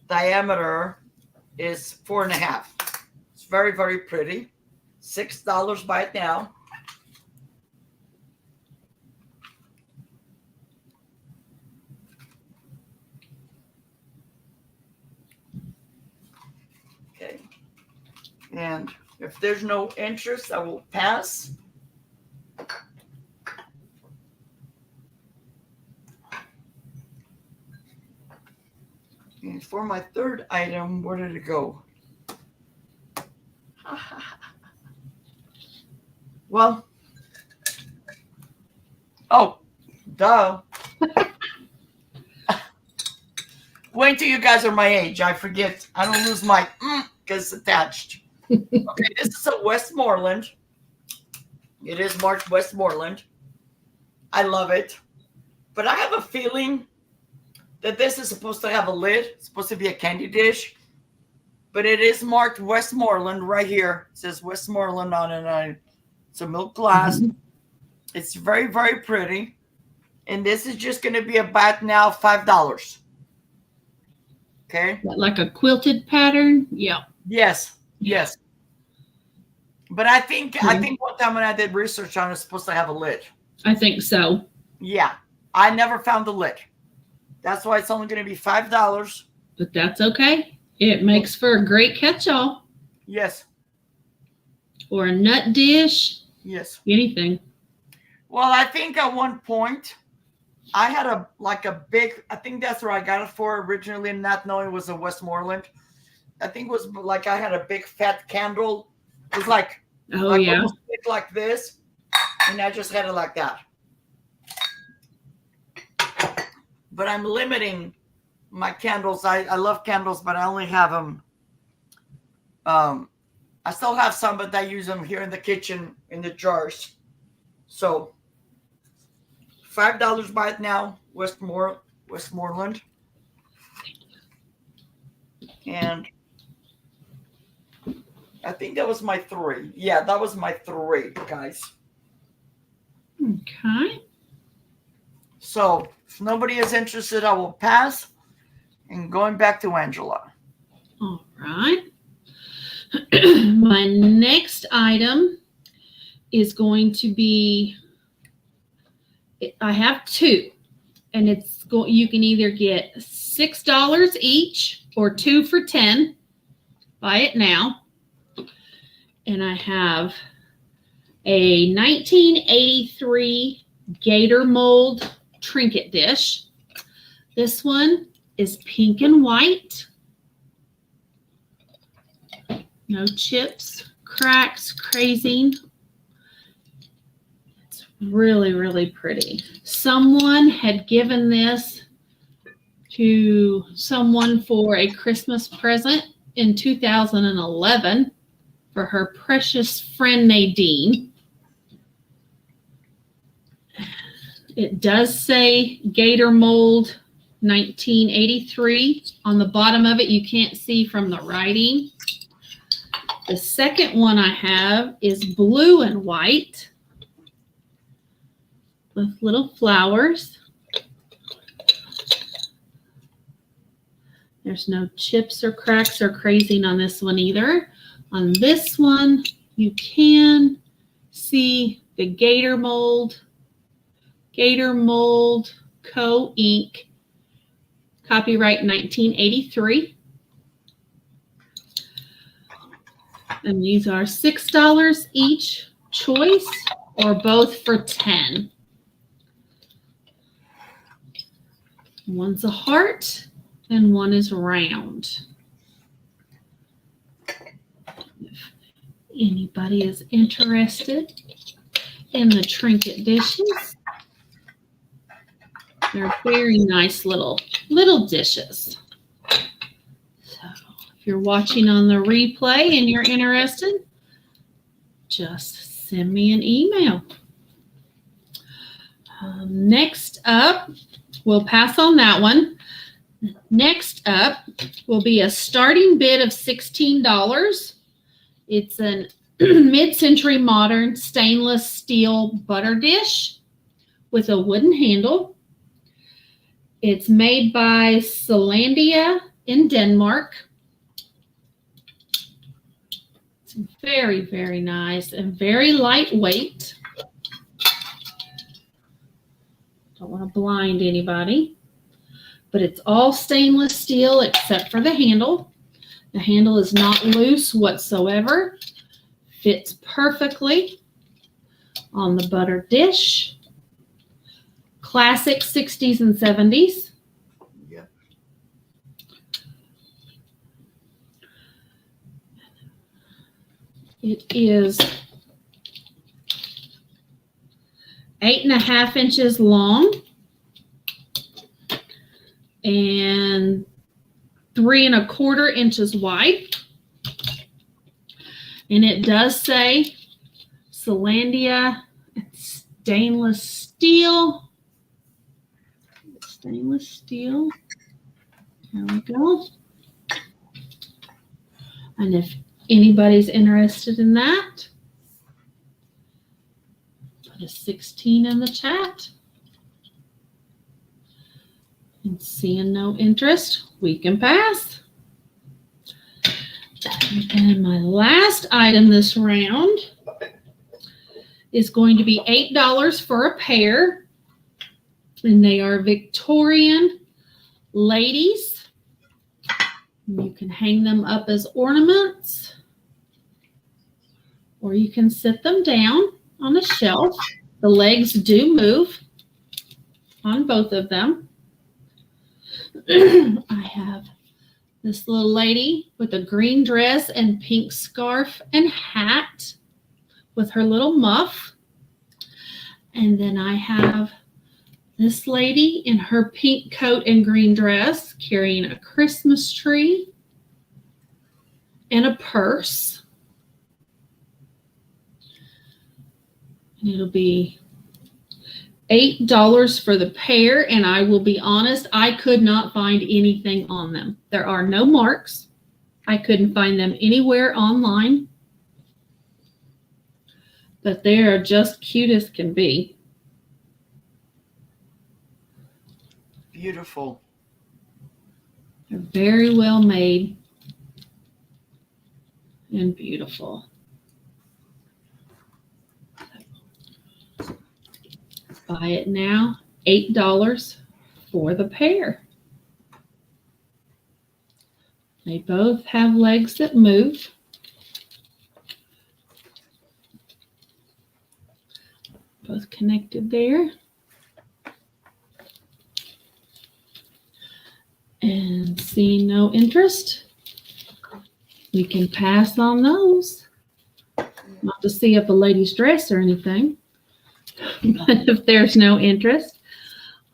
Diameter is 4.5. It's very, very pretty. $6. Buy it now. Okay. And if there's no interest, I will pass. And for my third item, where did it go? Well, oh, duh. Wait till you guys are my age. I forget. I don't lose my because it's attached. Okay, this is a Westmoreland. It is marked Westmoreland. I love it. But I have a feeling that this is supposed to have a lid. It's supposed to be a candy dish. But it is marked Westmoreland right here. It says Westmoreland on it. It's a milk glass. Mm-hmm. It's very, very pretty. And this is just going to be about now $5. Okay. Like a quilted pattern? Yeah. Yes. Yes. But I think one time when I did research on it, it's supposed to have a lid. I think so. Yeah. I never found the lid. That's why it's only going to be $5. But that's okay. It makes for a great catch-all. Yes. Or a nut dish. Yes. Anything. Well, I think at one point I had a big, I think that's where I got it for originally, not knowing it was a Westmoreland. I think it was like I had a big fat candle. It was like, almost big like this. And I just had it like that. But I'm limiting my candles. I love candles, but I only have them. I still have some, but I use them here in the kitchen in the jars. So $5 by it now, Westmoreland. And I think that was my 3. Yeah, that was my 3, guys. Okay. So if nobody is interested, I will pass. And going back to Angela. All right. My next item is going to be, I have 2, and you can either get $6 each or 2 for $10. Buy it now. And I have a 1983 Gator mold trinket dish. This one is pink and white. No chips, cracks, crazing. It's really, really pretty. Someone had given this to someone for a Christmas present in 2011 for her precious friend Nadine. It does say Gator Mold 1983 on the bottom of it. You can't see from the writing. The second one I have is blue and white with little flowers. There's no chips or cracks or crazing on this one either. On this one, you can see the Gator Mold Co. Inc. Copyright 1983. And these are $6 each choice or both for $10. One's a heart and one is round. If anybody is interested in the trinket dishes, they're very nice little dishes. So if you're watching on the replay and you're interested, just send me an email. Next up, we'll pass on that one. Next up will be a starting bid of $16. It's an mid-century modern stainless steel butter dish with a wooden handle. It's made by Zealandia in Denmark. It's very, very nice and very lightweight. Don't want to blind anybody, but it's all stainless steel except for the handle. The handle is not loose whatsoever. Fits perfectly on the butter dish. Classic 60s and 70s. Yeah. It is 8.5 inches long and 3.25 inches wide. And it does say Zealandia stainless steel. Stainless steel. There we go. And if anybody's interested in that, put a 16 in the chat. And seeing no interest, we can pass. And my last item this round is going to be $8 for a pair. And they are Victorian ladies. You can hang them up as ornaments, or you can sit them down on a shelf. The legs do move on both of them. I have this little lady with a green dress and pink scarf and hat with her little muff. And then I have this lady in her pink coat and green dress carrying a Christmas tree and a purse. And it'll be $8 for the pair, and I will be honest, I could not find anything on them. There are no marks. I couldn't find them anywhere online, but they are just cute as can be. Beautiful. They're very well made and beautiful. Buy it now, $8 for the pair. They both have legs that move. Both connected there. And seeing no interest, we can pass on those. Not to see up a lady's dress or anything. But if there's no interest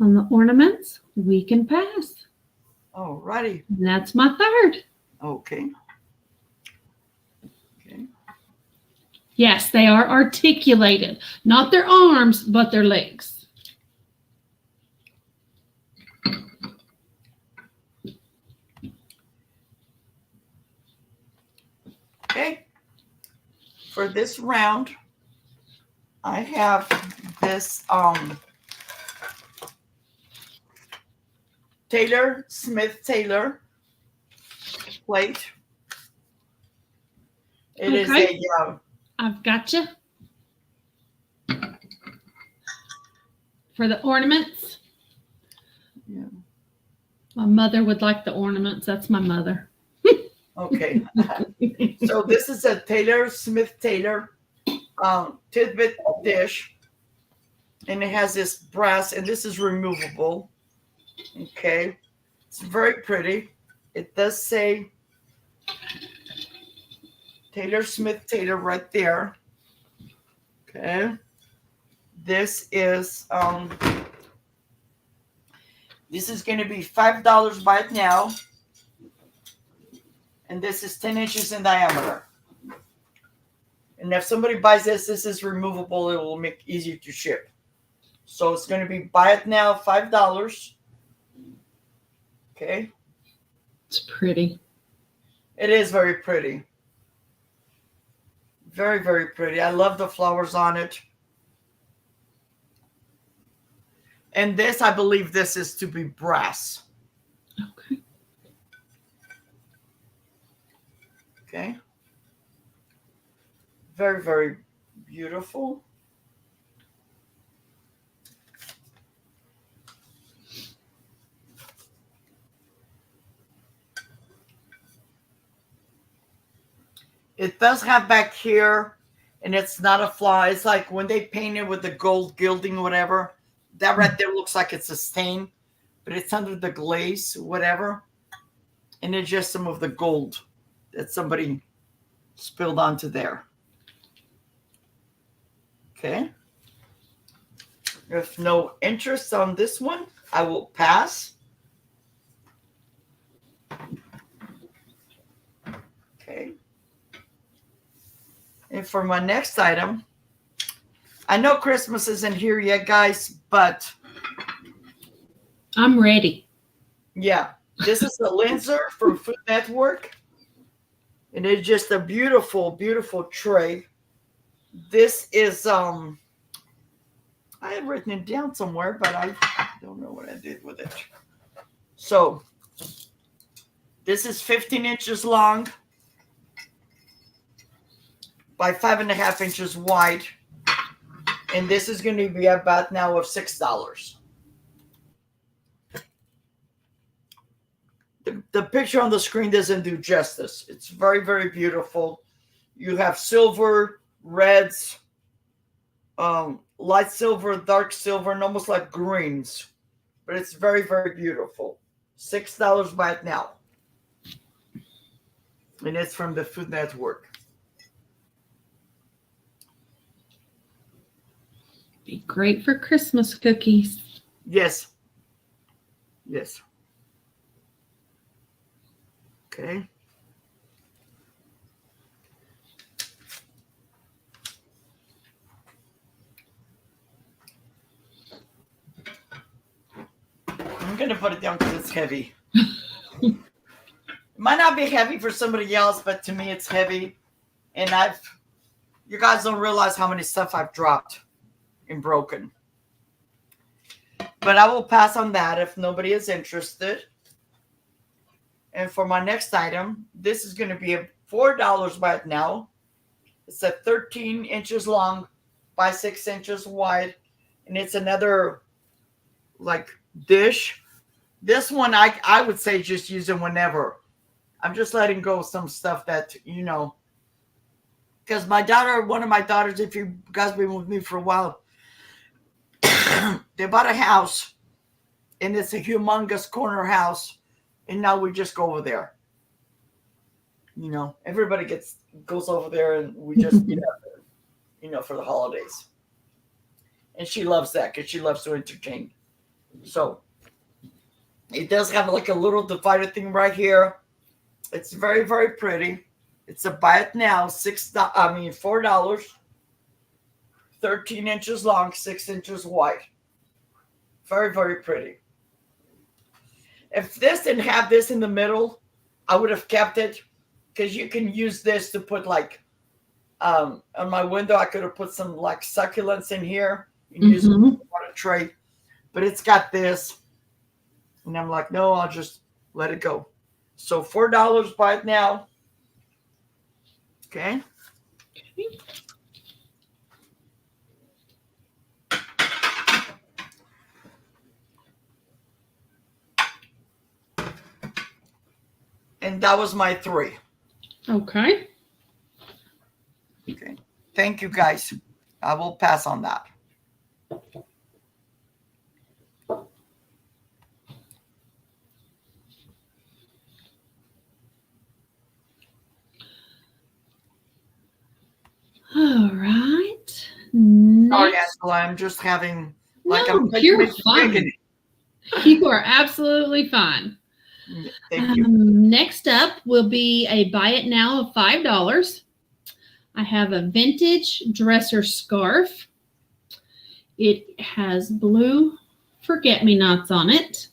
on the ornaments, we can pass. All righty. And that's my third. Okay. Okay. Yes, they are articulated. Not their arms, but their legs. Okay. For this round, I have this Smith Taylor plate. It is a I've got you. For the ornaments. Yeah. My mother would like the ornaments. That's my mother. Okay. So this is a Smith Taylor tidbit dish, and it has this brass, and this is removable. Okay, it's very pretty. It does say Smith Taylor right there. Okay, this is going to be $5. Buy it now, and this is 10 inches in diameter. And if somebody buys this is removable. It will make it easier to ship. So it's going to be buy it now, $5. Okay. It's pretty. It is very pretty. Very, very pretty. I love the flowers on it. And this, I believe this is to be brass. Okay. Okay. Very, very beautiful. It does have back here, and it's not a flaw. It's like when they paint it with the gold gilding, whatever. That right there looks like it's a stain, but it's under the glaze, whatever. And it's just some of the gold that somebody spilled onto there. Okay. If no interest on this one, I will pass. Okay. And for my next item, I know Christmas isn't here yet, guys, but I'm ready. yeah, this is the Linzer from Food Network. And it's just a beautiful, beautiful tray. This is I had written it down somewhere, but I don't know what I did with it. So this is 15 inches long by 5.5 inches wide. And this is going to be about now of $6. The picture on the screen doesn't do justice. It's very, very beautiful. You have silver, reds, light silver, dark silver, and almost like greens. But it's very, very beautiful. $6 by it now. And it's from the Food Network. Be great for Christmas cookies. Yes. Yes. Okay. I'm going to put it down because it's heavy. It might not be heavy for somebody else, but to me it's heavy. And you guys don't realize how many stuff I've dropped and broken. But I will pass on that if nobody is interested. And for my next item, this is going to be $4 by it now. It's a 13 inches long by 6 inches wide. And it's another like dish. This one I would say just use it whenever. I'm just letting go of some stuff that, because one of my daughters, if you guys been with me for a while, they bought a house, and it's a humongous corner house, and now we just go over there. Everybody goes over there, and we just get up there, for the holidays. And she loves that because she loves to entertain. So it does have like a little divider thing right here. It's very, very pretty. It's a buy it now, $4. 13 inches long, 6 inches wide. Very, very pretty. If this didn't have this in the middle, I would have kept it because you can use this to put like on my window. I could have put some like succulents in here and use it on a tray. But it's got this. And I'm like, no, I'll just let it go. So $4 by it now. Okay. And that was my 3. Okay. Okay. Thank you, guys. I will pass on that. All right. Sorry, Next. Angela. I'm just having You're fine. You are absolutely fine. Thank you. Next up will be a buy it now of $5. I have a vintage dresser scarf. It has blue forget-me-nots on it.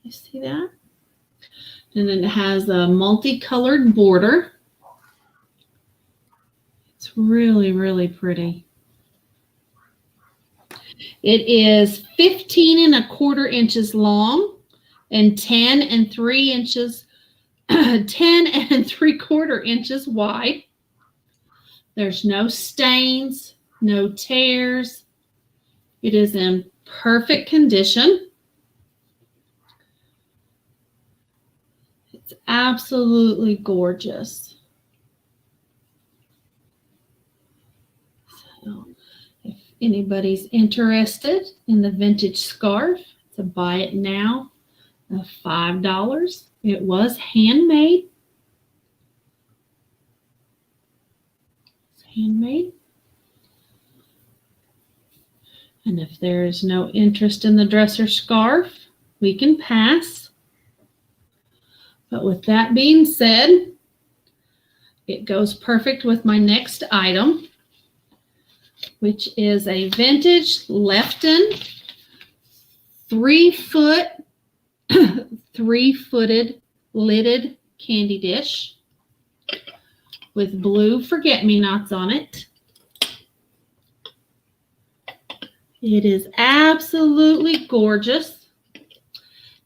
You see that? And then it has a multicolored border. It's really, really pretty. It is 15.25 inches long and 10 and 3/4 inches wide. There's no stains, no tears. It is in perfect condition. It's absolutely gorgeous. So if anybody's interested in the vintage scarf, it's a buy it now of $5. It was handmade. It's handmade. And if there's no interest in the dresser scarf, we can pass. But with that being said, it goes perfect with my next item, which is a vintage Lefton 3-foot, 3-footed lidded candy dish with blue forget-me-nots on it. It is absolutely gorgeous.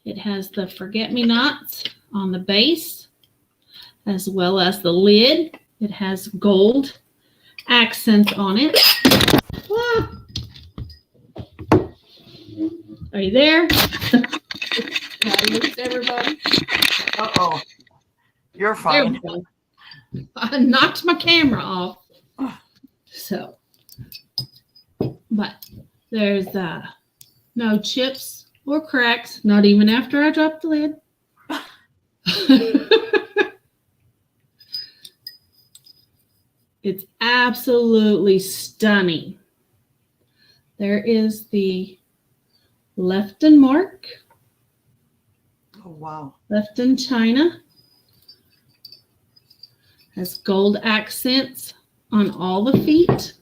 It has the forget-me-nots on the base as well as the lid. It has gold accents on it. Ah. Are you there? Did I lose everybody? Uh-oh. You're fine. I knocked my camera off. So, but there's no chips or cracks, not even after I dropped the lid. It's absolutely stunning. There is the Lefton mark. Oh, wow. Lefton China. Has gold accents on all the feet.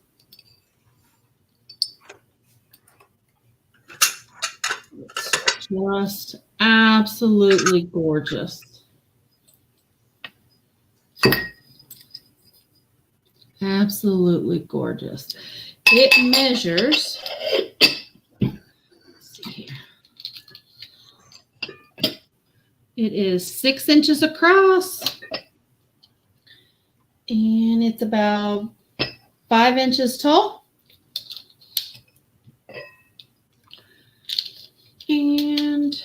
It's just absolutely gorgeous. Absolutely gorgeous. It measures, let's see here. It is 6 inches across, and it's about 5 inches tall. And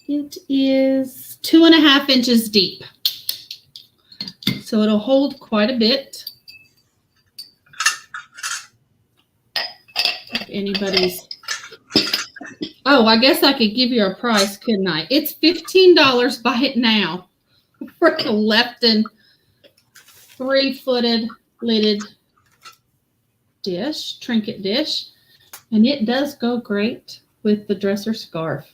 it is 2.5 inches deep. So it'll hold quite a bit. If anybody's, oh, I guess I could give you a price, couldn't I? It's $15. Buy it now for the Lefton 3-footed lidded dish, trinket dish. And it does go great with the dresser scarf.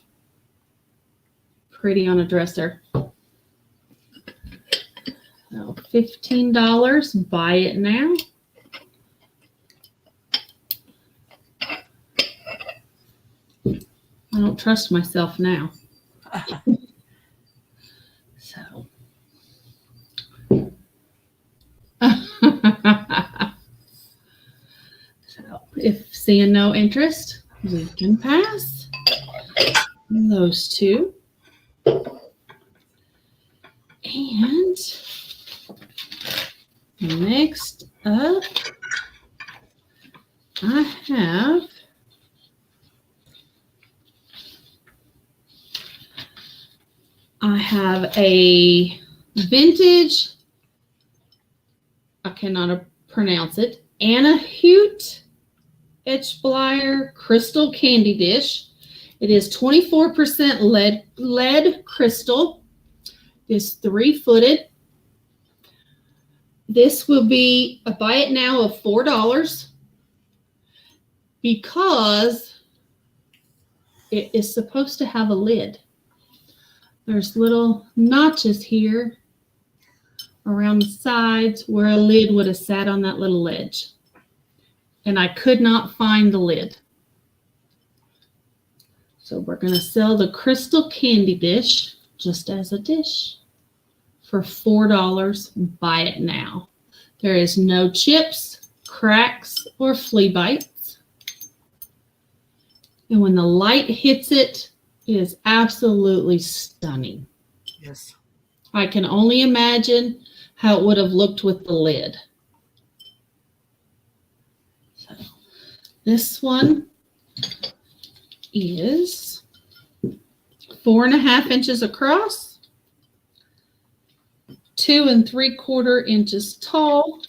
Pretty on a dresser. So $15, buy it now. I don't trust myself now. So. So if seeing no interest, we can pass those two. And next up, I have a vintage, I cannot pronounce it, Anahute Etchblier crystal candy dish. It is 24% lead crystal. It's 3-footed. This will be a buy it now of $4 because it is supposed to have a lid. There's little notches here around the sides where a lid would have sat on that little ledge. And I could not find the lid. So we're going to sell the crystal candy dish just as a dish for $4. Buy it now. There is no chips, cracks, or flea bites. And when the light hits it, it is absolutely stunning. Yes. I can only imagine how it would have looked with the lid. So this one is 4.5 inches across, 2 3/4 inches tall,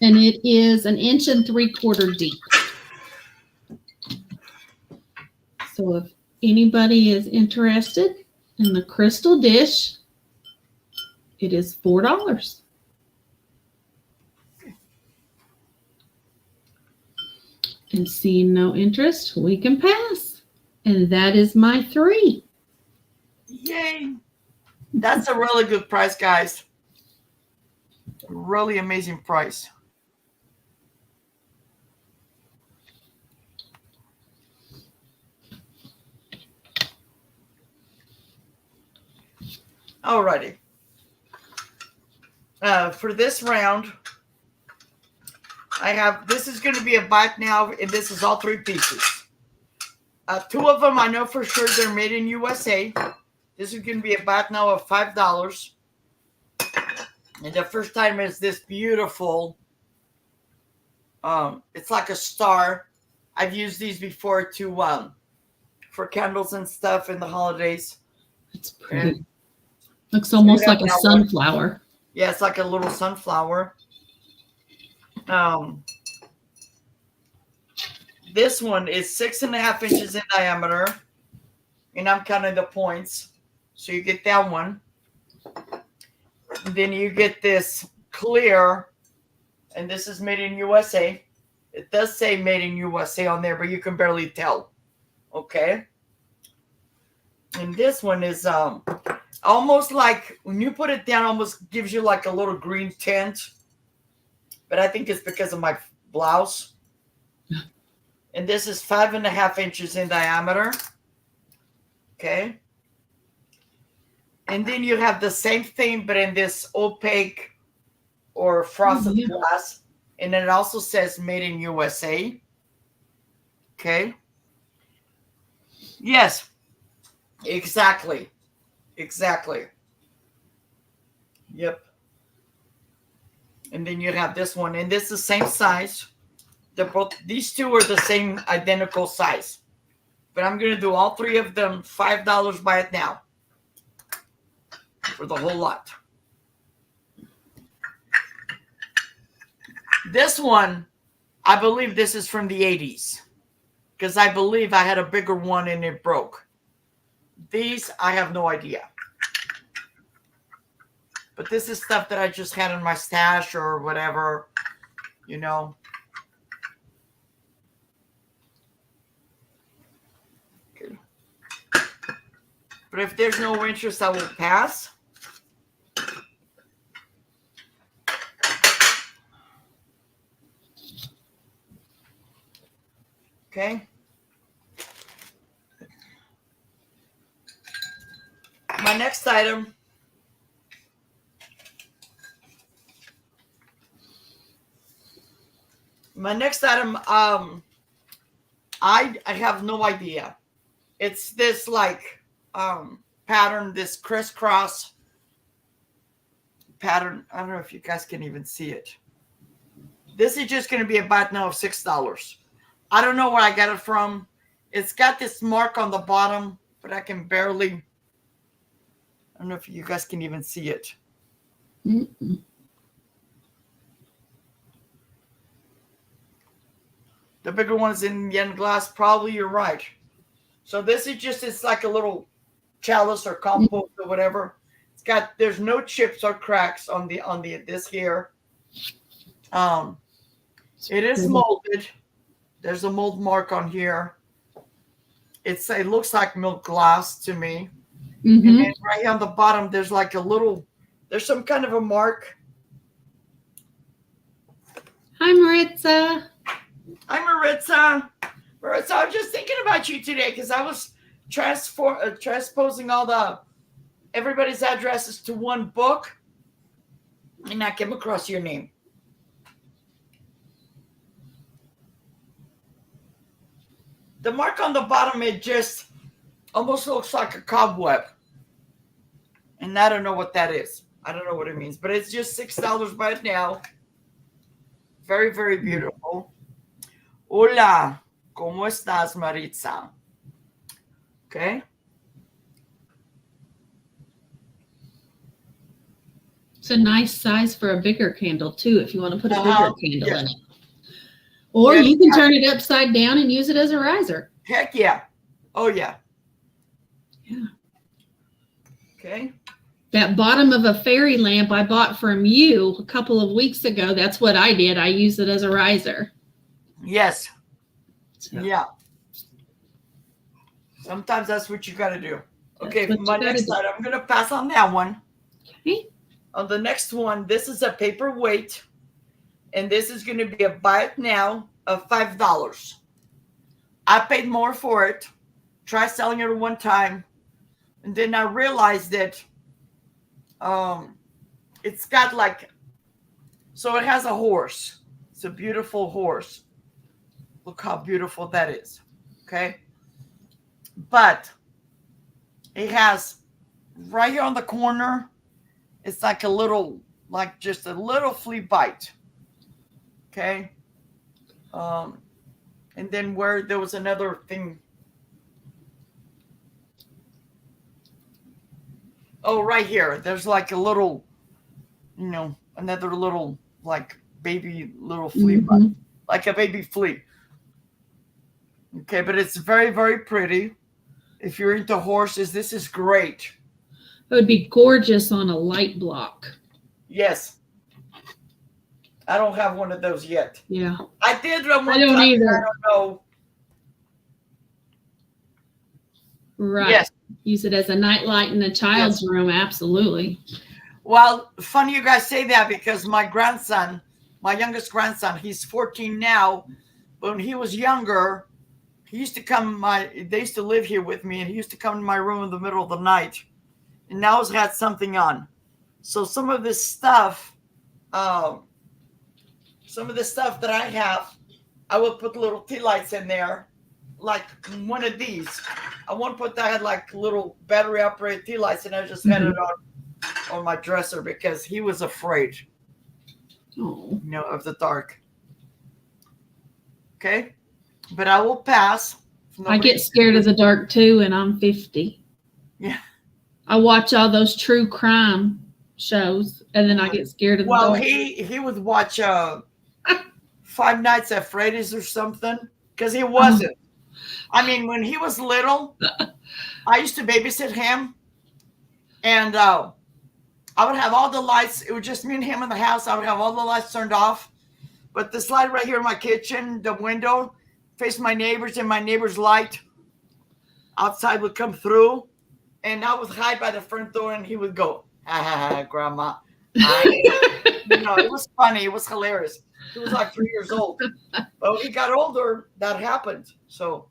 And it is 1 3/4 inches deep. So if anybody is interested in the crystal dish, it is $4. And seeing no interest, we can pass. And that is my 3. Yay! That's a really good price, guys. Really amazing price. Alrighty. For this round, I have, this is going to be a buy it now, and this is all 3 pieces. 2 of them I know for sure they're made in USA. This is going to be a buy it now of $5. And the first item is this beautiful, it's like a star. I've used these before to for candles and stuff in the holidays. It's pretty. And looks almost like a sunflower. One. Yeah, it's like a little sunflower. This one is 6.5 inches in diameter, and I'm counting the points. So you get that one. And then you get this clear, and this is made in USA. It does say made in USA on there, but you can barely tell. Okay. And this one is almost like, when you put it down, almost gives you like a little green tint. But I think it's because of my blouse. And this is 5.5 inches in diameter. Okay. And then you have the same thing, but in this opaque or frosted glass. And then it also says made in USA. Okay. Yes. Exactly. Exactly. Yep. And then you have this one. And this is the same size. They're both, these 2 are the same identical size. But I'm going to do all 3 of them $5 buy it now. For the whole lot. This one, I believe this is from the 80s. Because I believe I had a bigger one and it broke. These, I have no idea. But this is stuff that I just had in my stash or whatever, you know. Okay. But if there's no interest, I will pass. Okay. My next item. I have no idea. It's this like pattern, this crisscross pattern. I don't know if you guys can even see it. This is just going to be a buy it now of $6. I don't know where I got it from. It's got this mark on the bottom, but I can barely. I don't know if you guys can even see it. Mm-mm. The bigger one is in yen glass. Probably you're right. So this is just, it's like a little chalice or compost or whatever. It's got, there's no chips or cracks on this here. It is molded. There's a mold mark on here. It looks like milk glass to me. Mm-hmm. And then right here on the bottom, there's like a little, there's some kind of a mark. Hi, Maritza. Hi, Maritza. Maritza, I was just thinking about you today because I was transposing everybody's addresses to one book, and I came across your name. The mark on the bottom, it just almost looks like a cobweb. And I don't know what that is. I don't know what it means, but it's just $6 right now. Very, very beautiful. Hola, ¿cómo estás, Maritza? Okay. It's a nice size for a bigger candle too, if you want to put a bigger candle Yes. in it. Or Yes, you can turn it upside down and use it as a riser. Heck yeah. Oh yeah. Yeah. Okay. That bottom of a fairy lamp I bought from you a couple of weeks ago, that's what I did. I used it as a riser. Yes. So, Yeah. Sometimes that's what you got to do. that's Okay, what my you gotta next do. slide, I'm going to pass on that one. Okay. On the next one, this is a paperweight, and this is going to be a buy it now of $5. I paid more for it. Try selling it one time, and then I realized that it's got like, so it has a horse. It's a beautiful horse. Look how beautiful that is. Okay. But it has right here on the corner, it's like a little, like just a little flea bite. Okay. And then where there was another thing. Oh, right here. There's like a little, another little like baby little flea bite, like a baby flea. Okay, but it's very, very pretty. If you're into horses, this is great. It would be gorgeous on a light block. Yes. I don't have one of those yet. Yeah. I did one I don't time. either. I don't know. Right. Yes. Use it as a night light in a child's room. Absolutely. Well, funny you guys say that because my grandson, my youngest grandson, he's 14 now. But when he was younger, he used to come, they used to live here with me, and he used to come to my room in the middle of the night. And now he's had something on. So some of this stuff that I have, I will put little tea lights in there, like one of these. I want to put that like little battery operated tea lights, and I just had it on my dresser because he was afraid, of the dark. Okay, but I will pass. I get scared of the dark too, and I'm 50. Yeah. I watch all those true crime shows, and then I get scared of the dark. Well, he would watch Five Nights at Freddy's or something, because he wasn't. I mean, when he was little, I used to babysit him, and I would have all the lights. It was just me and him in the house. I would have all the lights turned off. But this light right here in my kitchen, the window, faced my neighbors, and my neighbor's light outside would come through. And I would hide by the front door, and he would go, ha, ha, ha, Grandma. It was funny. It was hilarious. He was like 3 years old. But when he got older, that happened. So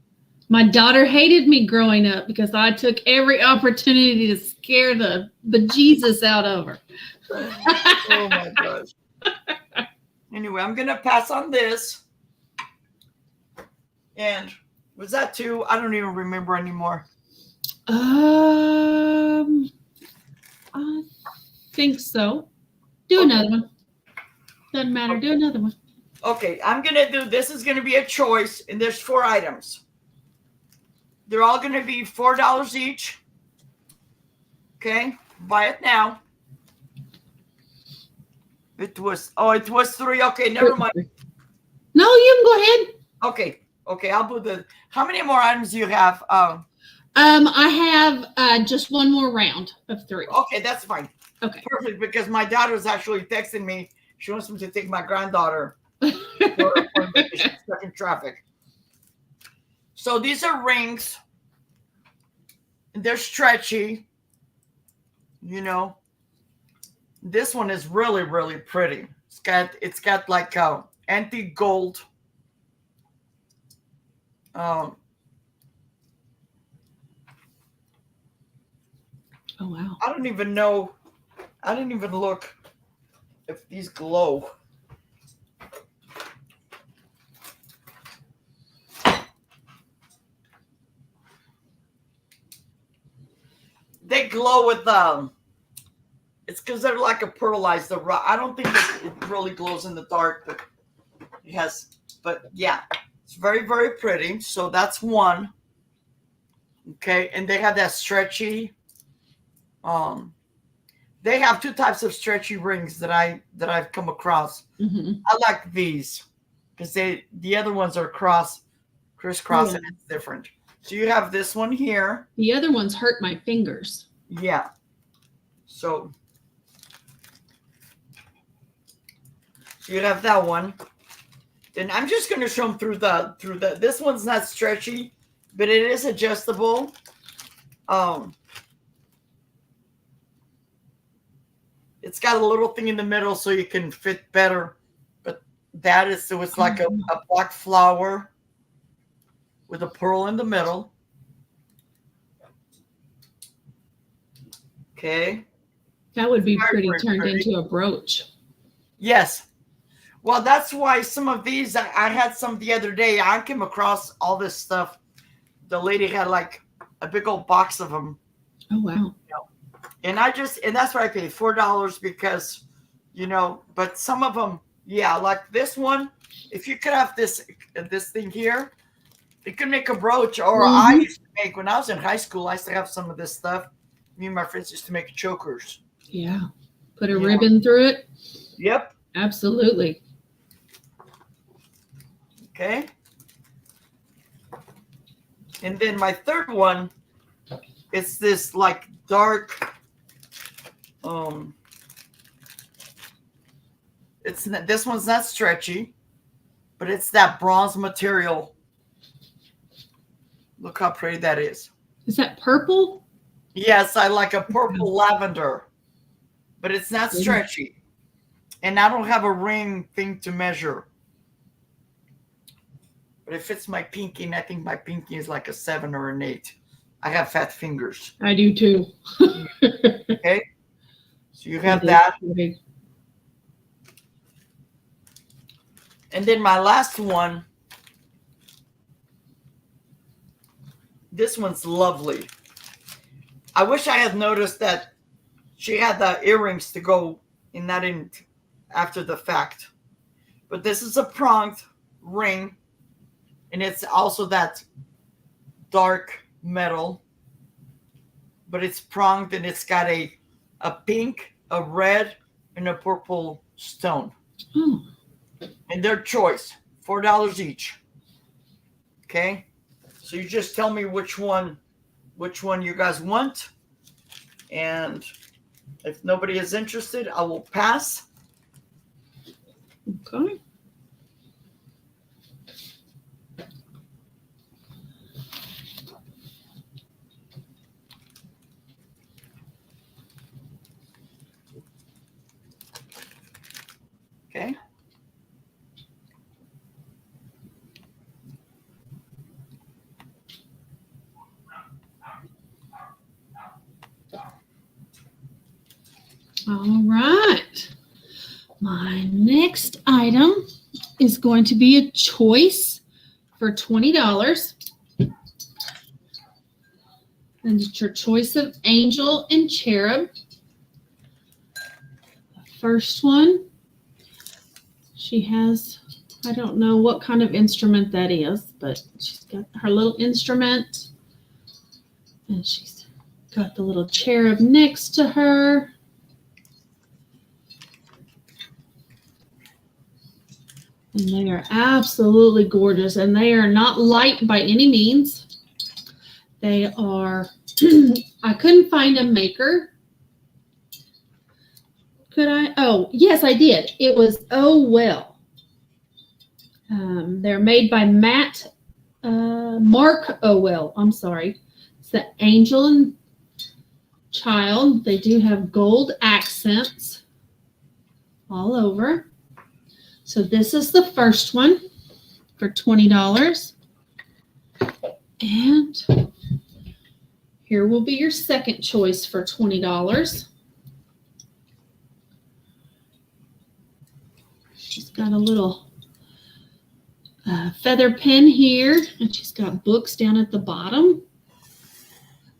my daughter hated me growing up because I took every opportunity to scare the bejesus out of her. Oh, my gosh. Anyway, I'm going to pass on this. And was that two? I don't even remember anymore. I think so. Do another one. Doesn't matter. Do another one. Okay, I'm going to do, this is going to be a choice, and there's 4 items. They're all going to be $4 each. Okay, buy it now. It was 3. Okay, never mind. No, you can go ahead. Okay, I'll put how many more items do you have? I have just one more round of 3. Okay, that's fine. Okay. Perfect, because my daughter's actually texting me. She wants me to take my granddaughter for vacation, stuck in traffic. So these are rings. They're stretchy. This one is really, really pretty. It's got like antique gold. Oh wow. I don't even know. I didn't even look if these glow. They glow with it's because they're like a pearlized rock. I don't think it really glows in the dark, but it has. But yeah, it's very, very pretty. So that's one. Okay, and they have that stretchy They have two types of stretchy rings that I've come across. Mm-hmm. I like these because the other ones are crisscross, Yeah. and it's different. So you have this one here. The other ones hurt my fingers. Yeah. So you have that one. Then I'm just going to show them through the. This one's not stretchy, but it is adjustable. It's got a little thing in the middle so you can fit better. But that is so it's like a black flower with a pearl in the middle. Okay. That would be Very, pretty very turned pretty. into a brooch. Yes. Well, that's why some of these I had some the other day. I came across all this stuff. The lady had like a big old box of them. Oh wow. And that's why I paid $4 because, but some of them, yeah, like this one, if you could have this thing here, it could make a brooch. Or I used to make, when I was in high school, I used to have some of this stuff. Me and my friends used to make chokers. Yeah. Put a ribbon through it. Yep. Absolutely. Okay. And then my third one, it's this like dark, this one's not stretchy, but it's that bronze material. Look how pretty that is. Is that purple? Yes, I like a purple lavender, but it's not stretchy. And I don't have a ring thing to measure. But it fits my pinky, and I think my pinky is like a 7 or an 8. I have fat fingers. I do too. Okay. So you have that. And then my last one. This one's lovely. I wish I had noticed that she had the earrings to go in that after the fact. But this is a pronged ring. And it's also that dark metal. But it's pronged and it's got a pink, a red, and a purple stone. Oh. And their choice. $4 each. Okay? So you just tell me which one you guys want. And if nobody is interested, I will pass. Okay. Okay. All right. My next item is going to be a choice for $20. And it's your choice of angel and cherub. The first one, she has, I don't know what kind of instrument that is, but she's got her little instrument. And she's got the little cherub next to her. And they are absolutely gorgeous. And they are not light by any means. They are, I couldn't find a maker. Could I? Oh, yes, I did. It was Oh Well. They're made by Mark Oh Well. I'm sorry. It's the angel and child. They do have gold accents all over. So this is the first one for $20. And here will be your second choice for $20. She's got a little feather pen here, and she's got books down at the bottom.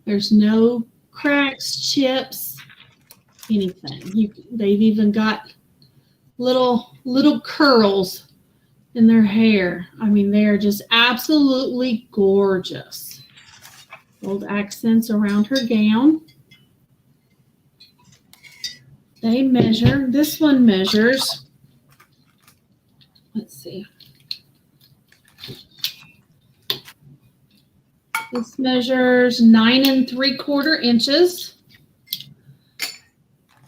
There's no cracks, chips, anything. They've even got little curls in their hair. I mean, they are just absolutely gorgeous. Gold accents around her gown. They measure, this one measures, let's see. This measures 9 3/4 inches.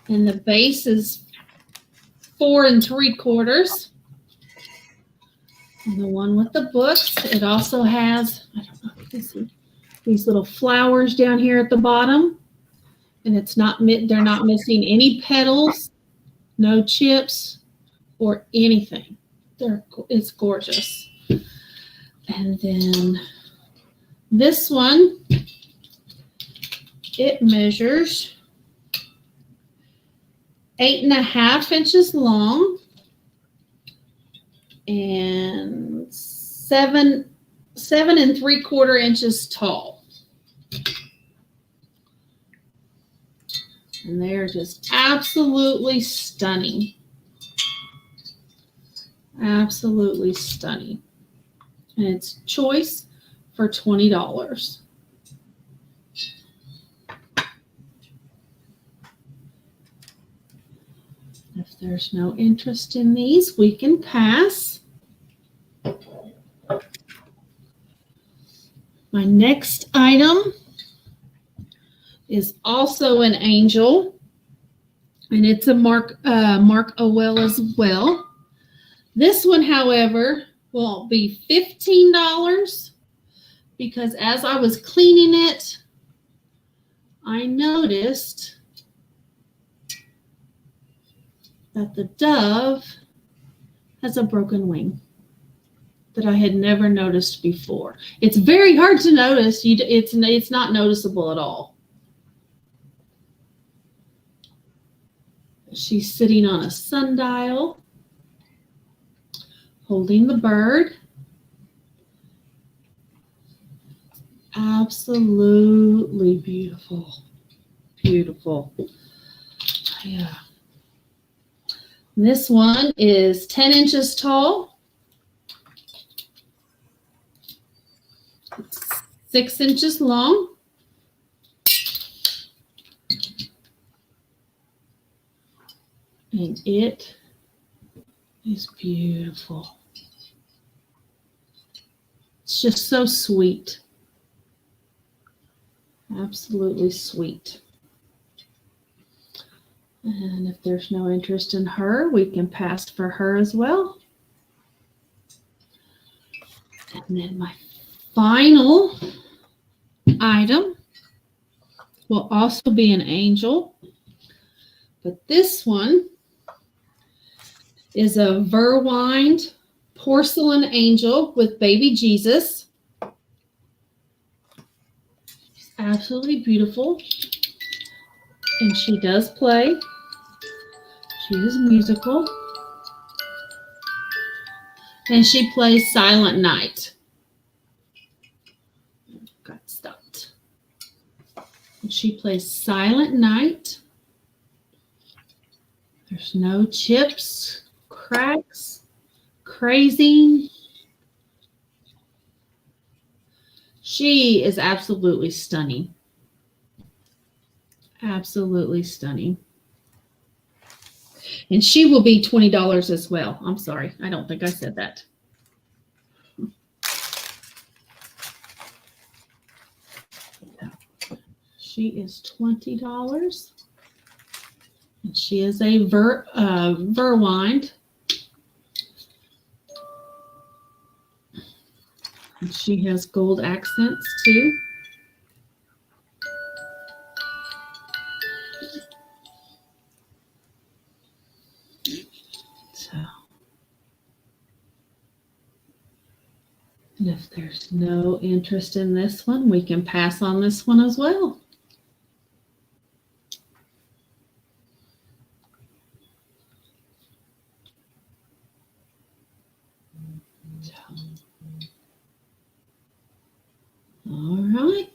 And the base is 4 3/4. And the one with the books, it also has, I don't know if you can see, these little flowers down here at the bottom. And they're not missing any petals, no chips, or anything. It's gorgeous. And then this one, it measures 8.5 inches long and 7 3/4 inches tall. And they're just absolutely stunning. Absolutely stunning. And it's choice for $20. If there's no interest in these, we can pass. My next item is also an angel, and it's a Mark Owell as well. This one, however, will be $15 because as I was cleaning it, I noticed that the dove has a broken wing that I had never noticed before. It's very hard to notice. It's not noticeable at all. She's sitting on a sundial, holding the bird. Absolutely beautiful. Beautiful. Yeah. This one is 10 inches tall, 6 inches long, and it is beautiful. It's just so sweet. Absolutely sweet. And if there's no interest in her, we can pass for her as well. And then my final item will also be an angel, but this one is a Verwined porcelain angel with baby Jesus. She's absolutely beautiful, and she does play. She is musical, and she plays Silent Night. Got stopped. And she plays Silent Night. There's no chips, cracks, crazing. She is absolutely stunning. Absolutely stunning. And she will be $20 as well. I'm sorry. I don't think I said that. She is $20. And she is a Verwined. And she has gold accents too. So, and if there's no interest in this one, we can pass on this one as well. All right.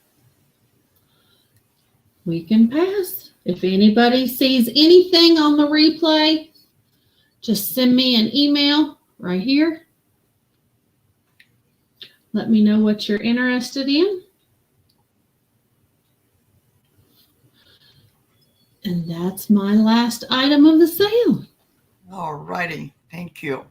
We can pass. If anybody sees anything on the replay, just send me an email right here. Let me know what you're interested in. And that's my last item of the sale. All righty. Thank you.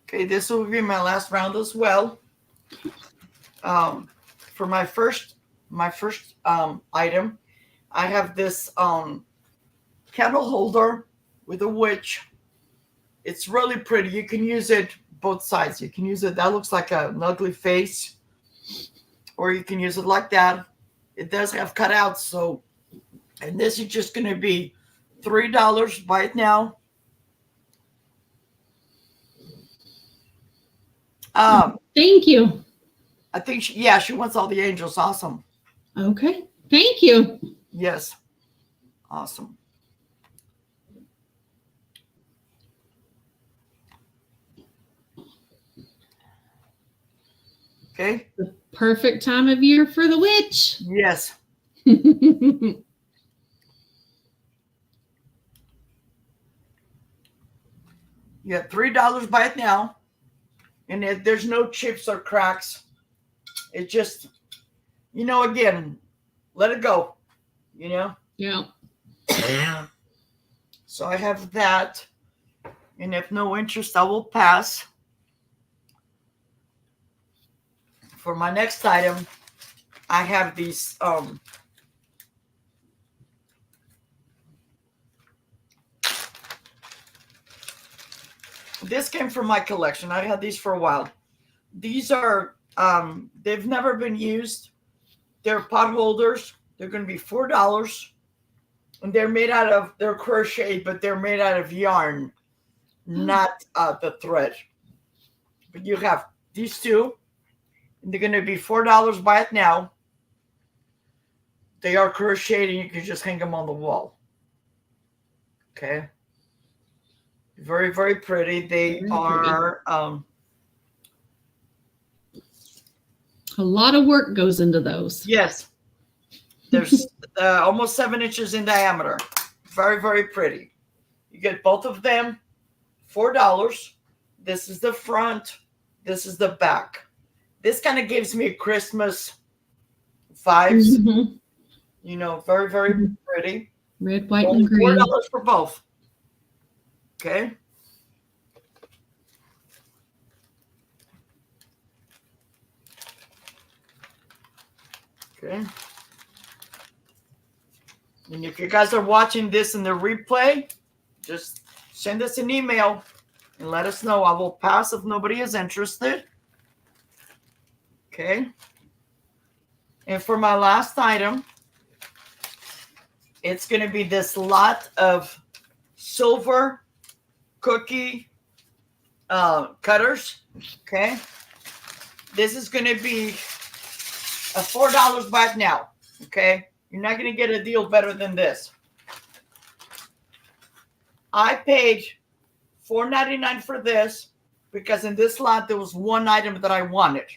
Okay, this will be my last round as well. For my first item, I have this candle holder with a witch. It's really pretty. You can use it both sides. You can use it, that looks like an ugly face, or you can use it like that. It does have cutouts, so, and this is just going to be $3. Buy it now. Thank you. I think she wants all the angels. Awesome. Okay. Thank you. Yes. Awesome. Okay. The perfect time of year for the witch. Yes. You got $3. Buy it now. And there's no chips or cracks. It just, again, let it go. Yeah. So I have that. And if no interest, I will pass. For my next item, I have these this came from my collection. I had these for a while. These are they've never been used. They're pot holders. They're going to be $4. And they're crocheted, but they're made out of yarn, not the thread. But you have these two, and they're going to be $4. Buy it now. They are crocheted, and you can just hang them on the wall. Okay. Very, very pretty. They are. A lot of work goes into those. Yes. There's almost 7 inches in diameter. Very, very pretty. You get both of them, $4. This is the front. This is the back. This kind of gives me Christmas vibes. Mm-hmm. Very, very pretty. Red, white, Only and green. $4 for both. Okay. Okay. And if you guys are watching this in the replay, just send us an email and let us know. I will pass if nobody is interested. Okay. And for my last item, it's going to be this lot of silver cookie cutters. Okay. This is going to be a $4 back now. Okay. You're not going to get a deal better than this. I paid $4.99 for this because in this lot there was one item that I wanted.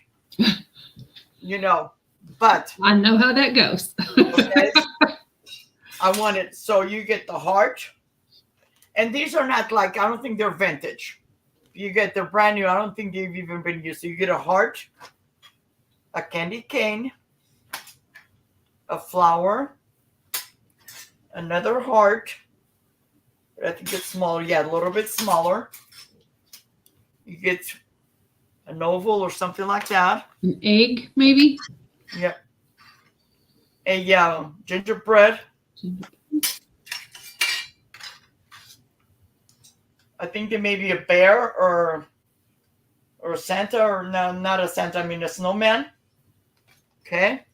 But I know how that goes. Okay, I wanted, so you get the heart. And these are not I don't think they're vintage. They're brand new. I don't think they've even been used. So you get a heart, a candy cane, a flower, another heart. I think it's smaller. Yeah, a little bit smaller. You get an oval or something like that. An egg, maybe? Yeah. A gingerbread. I think there may be a bear or a Santa, or no, not a Santa. I mean a snowman. Okay.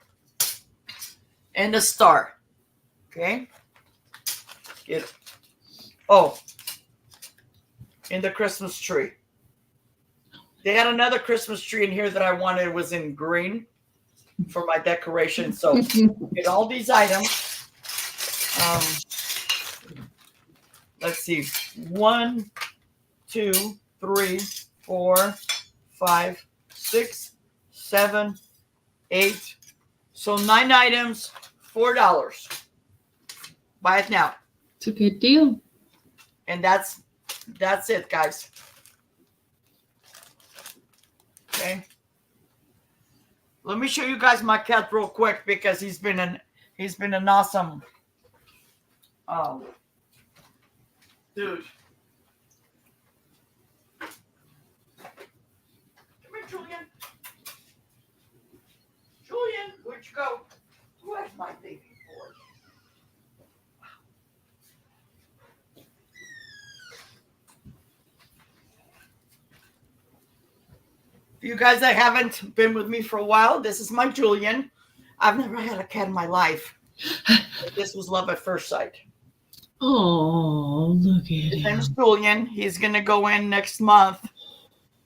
And a star. Okay. Get it. Oh. In the Christmas tree. They had another Christmas tree in here that I wanted. It was in green for my decoration. So get all these items. Let's see. 1, 2, 3, 4, 5, 6, 7, 8. So 9 items, $4. Buy it now. It's a good deal. And that's it, guys. Okay. Let me show you guys my cat real quick because he's been an awesome dude. Come here, Julian. Julian, where'd you go? Where's my baby boy? For you guys that haven't been with me for a while, this is my Julian. I've never had a cat in my life. This was love at first sight. Oh, look at His name is him. Julian. He's gonna go in next month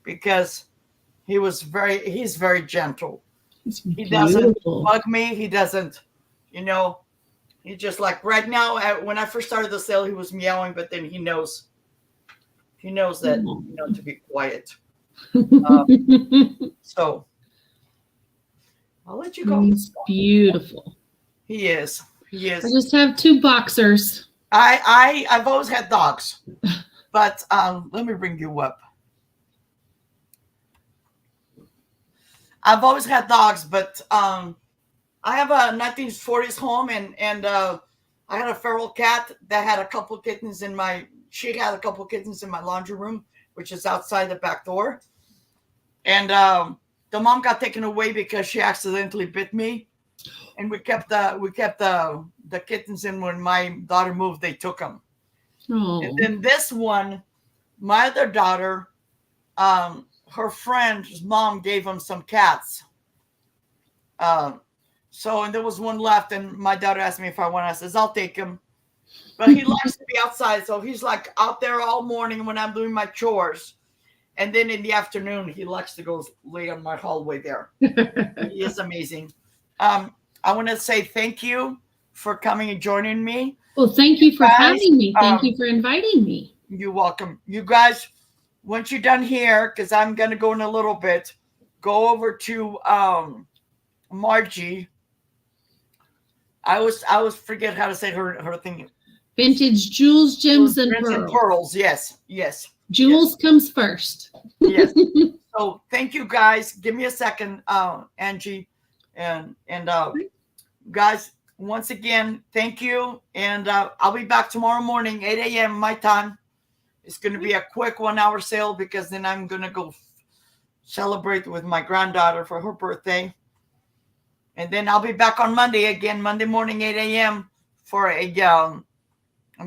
because he's very gentle. It's He doesn't beautiful. bug me. He doesn't, he just like right now. When I first started the sale, he was meowing, but then he knows that to be quiet. So I'll let you go. He's beautiful. He is. He I is. just have 2 boxers. I've always had dogs, but let me bring you up. I've always had dogs, but I have a 1940s home, and I had a feral cat that had a couple kittens she had a couple kittens in my laundry room, which is outside the back door. And the mom got taken away because she accidentally bit me. And we kept the kittens in. When my daughter moved, they took them. Oh. And then this one, my other daughter, her friend's mom gave them some cats. And there was one left, and my daughter asked me if I want. I says I'll take him, but he likes to be outside, so he's like out there all morning when I'm doing my chores, and then in the afternoon he likes to go lay on my hallway there. He is amazing. I want to say thank you for coming and joining me. Well, thank you for having me. Thank you for inviting me. You're welcome. You guys, once you're done here, because I'm going to go in a little bit, go over to Margie. I always forget how to say her thing. Vintage jewels, gems, and pearls. Yes. Jewels comes first. Yes. So thank you guys. Give me a second, Angie, and guys. Once again, thank you, and I'll be back tomorrow morning, 8 a.m. my time. It's going to be a quick 1-hour sale because then I'm going to go celebrate with my granddaughter for her birthday. And then I'll be back on Monday morning, 8 a.m. for I'm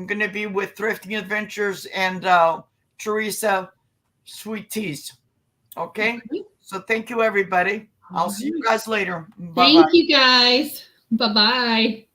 going to be with Thrifting Adventures and Teresa Sweet Teas. Okay? So thank you, everybody. I'll see you guys later. Bye-bye. Thank you, guys. Bye-bye.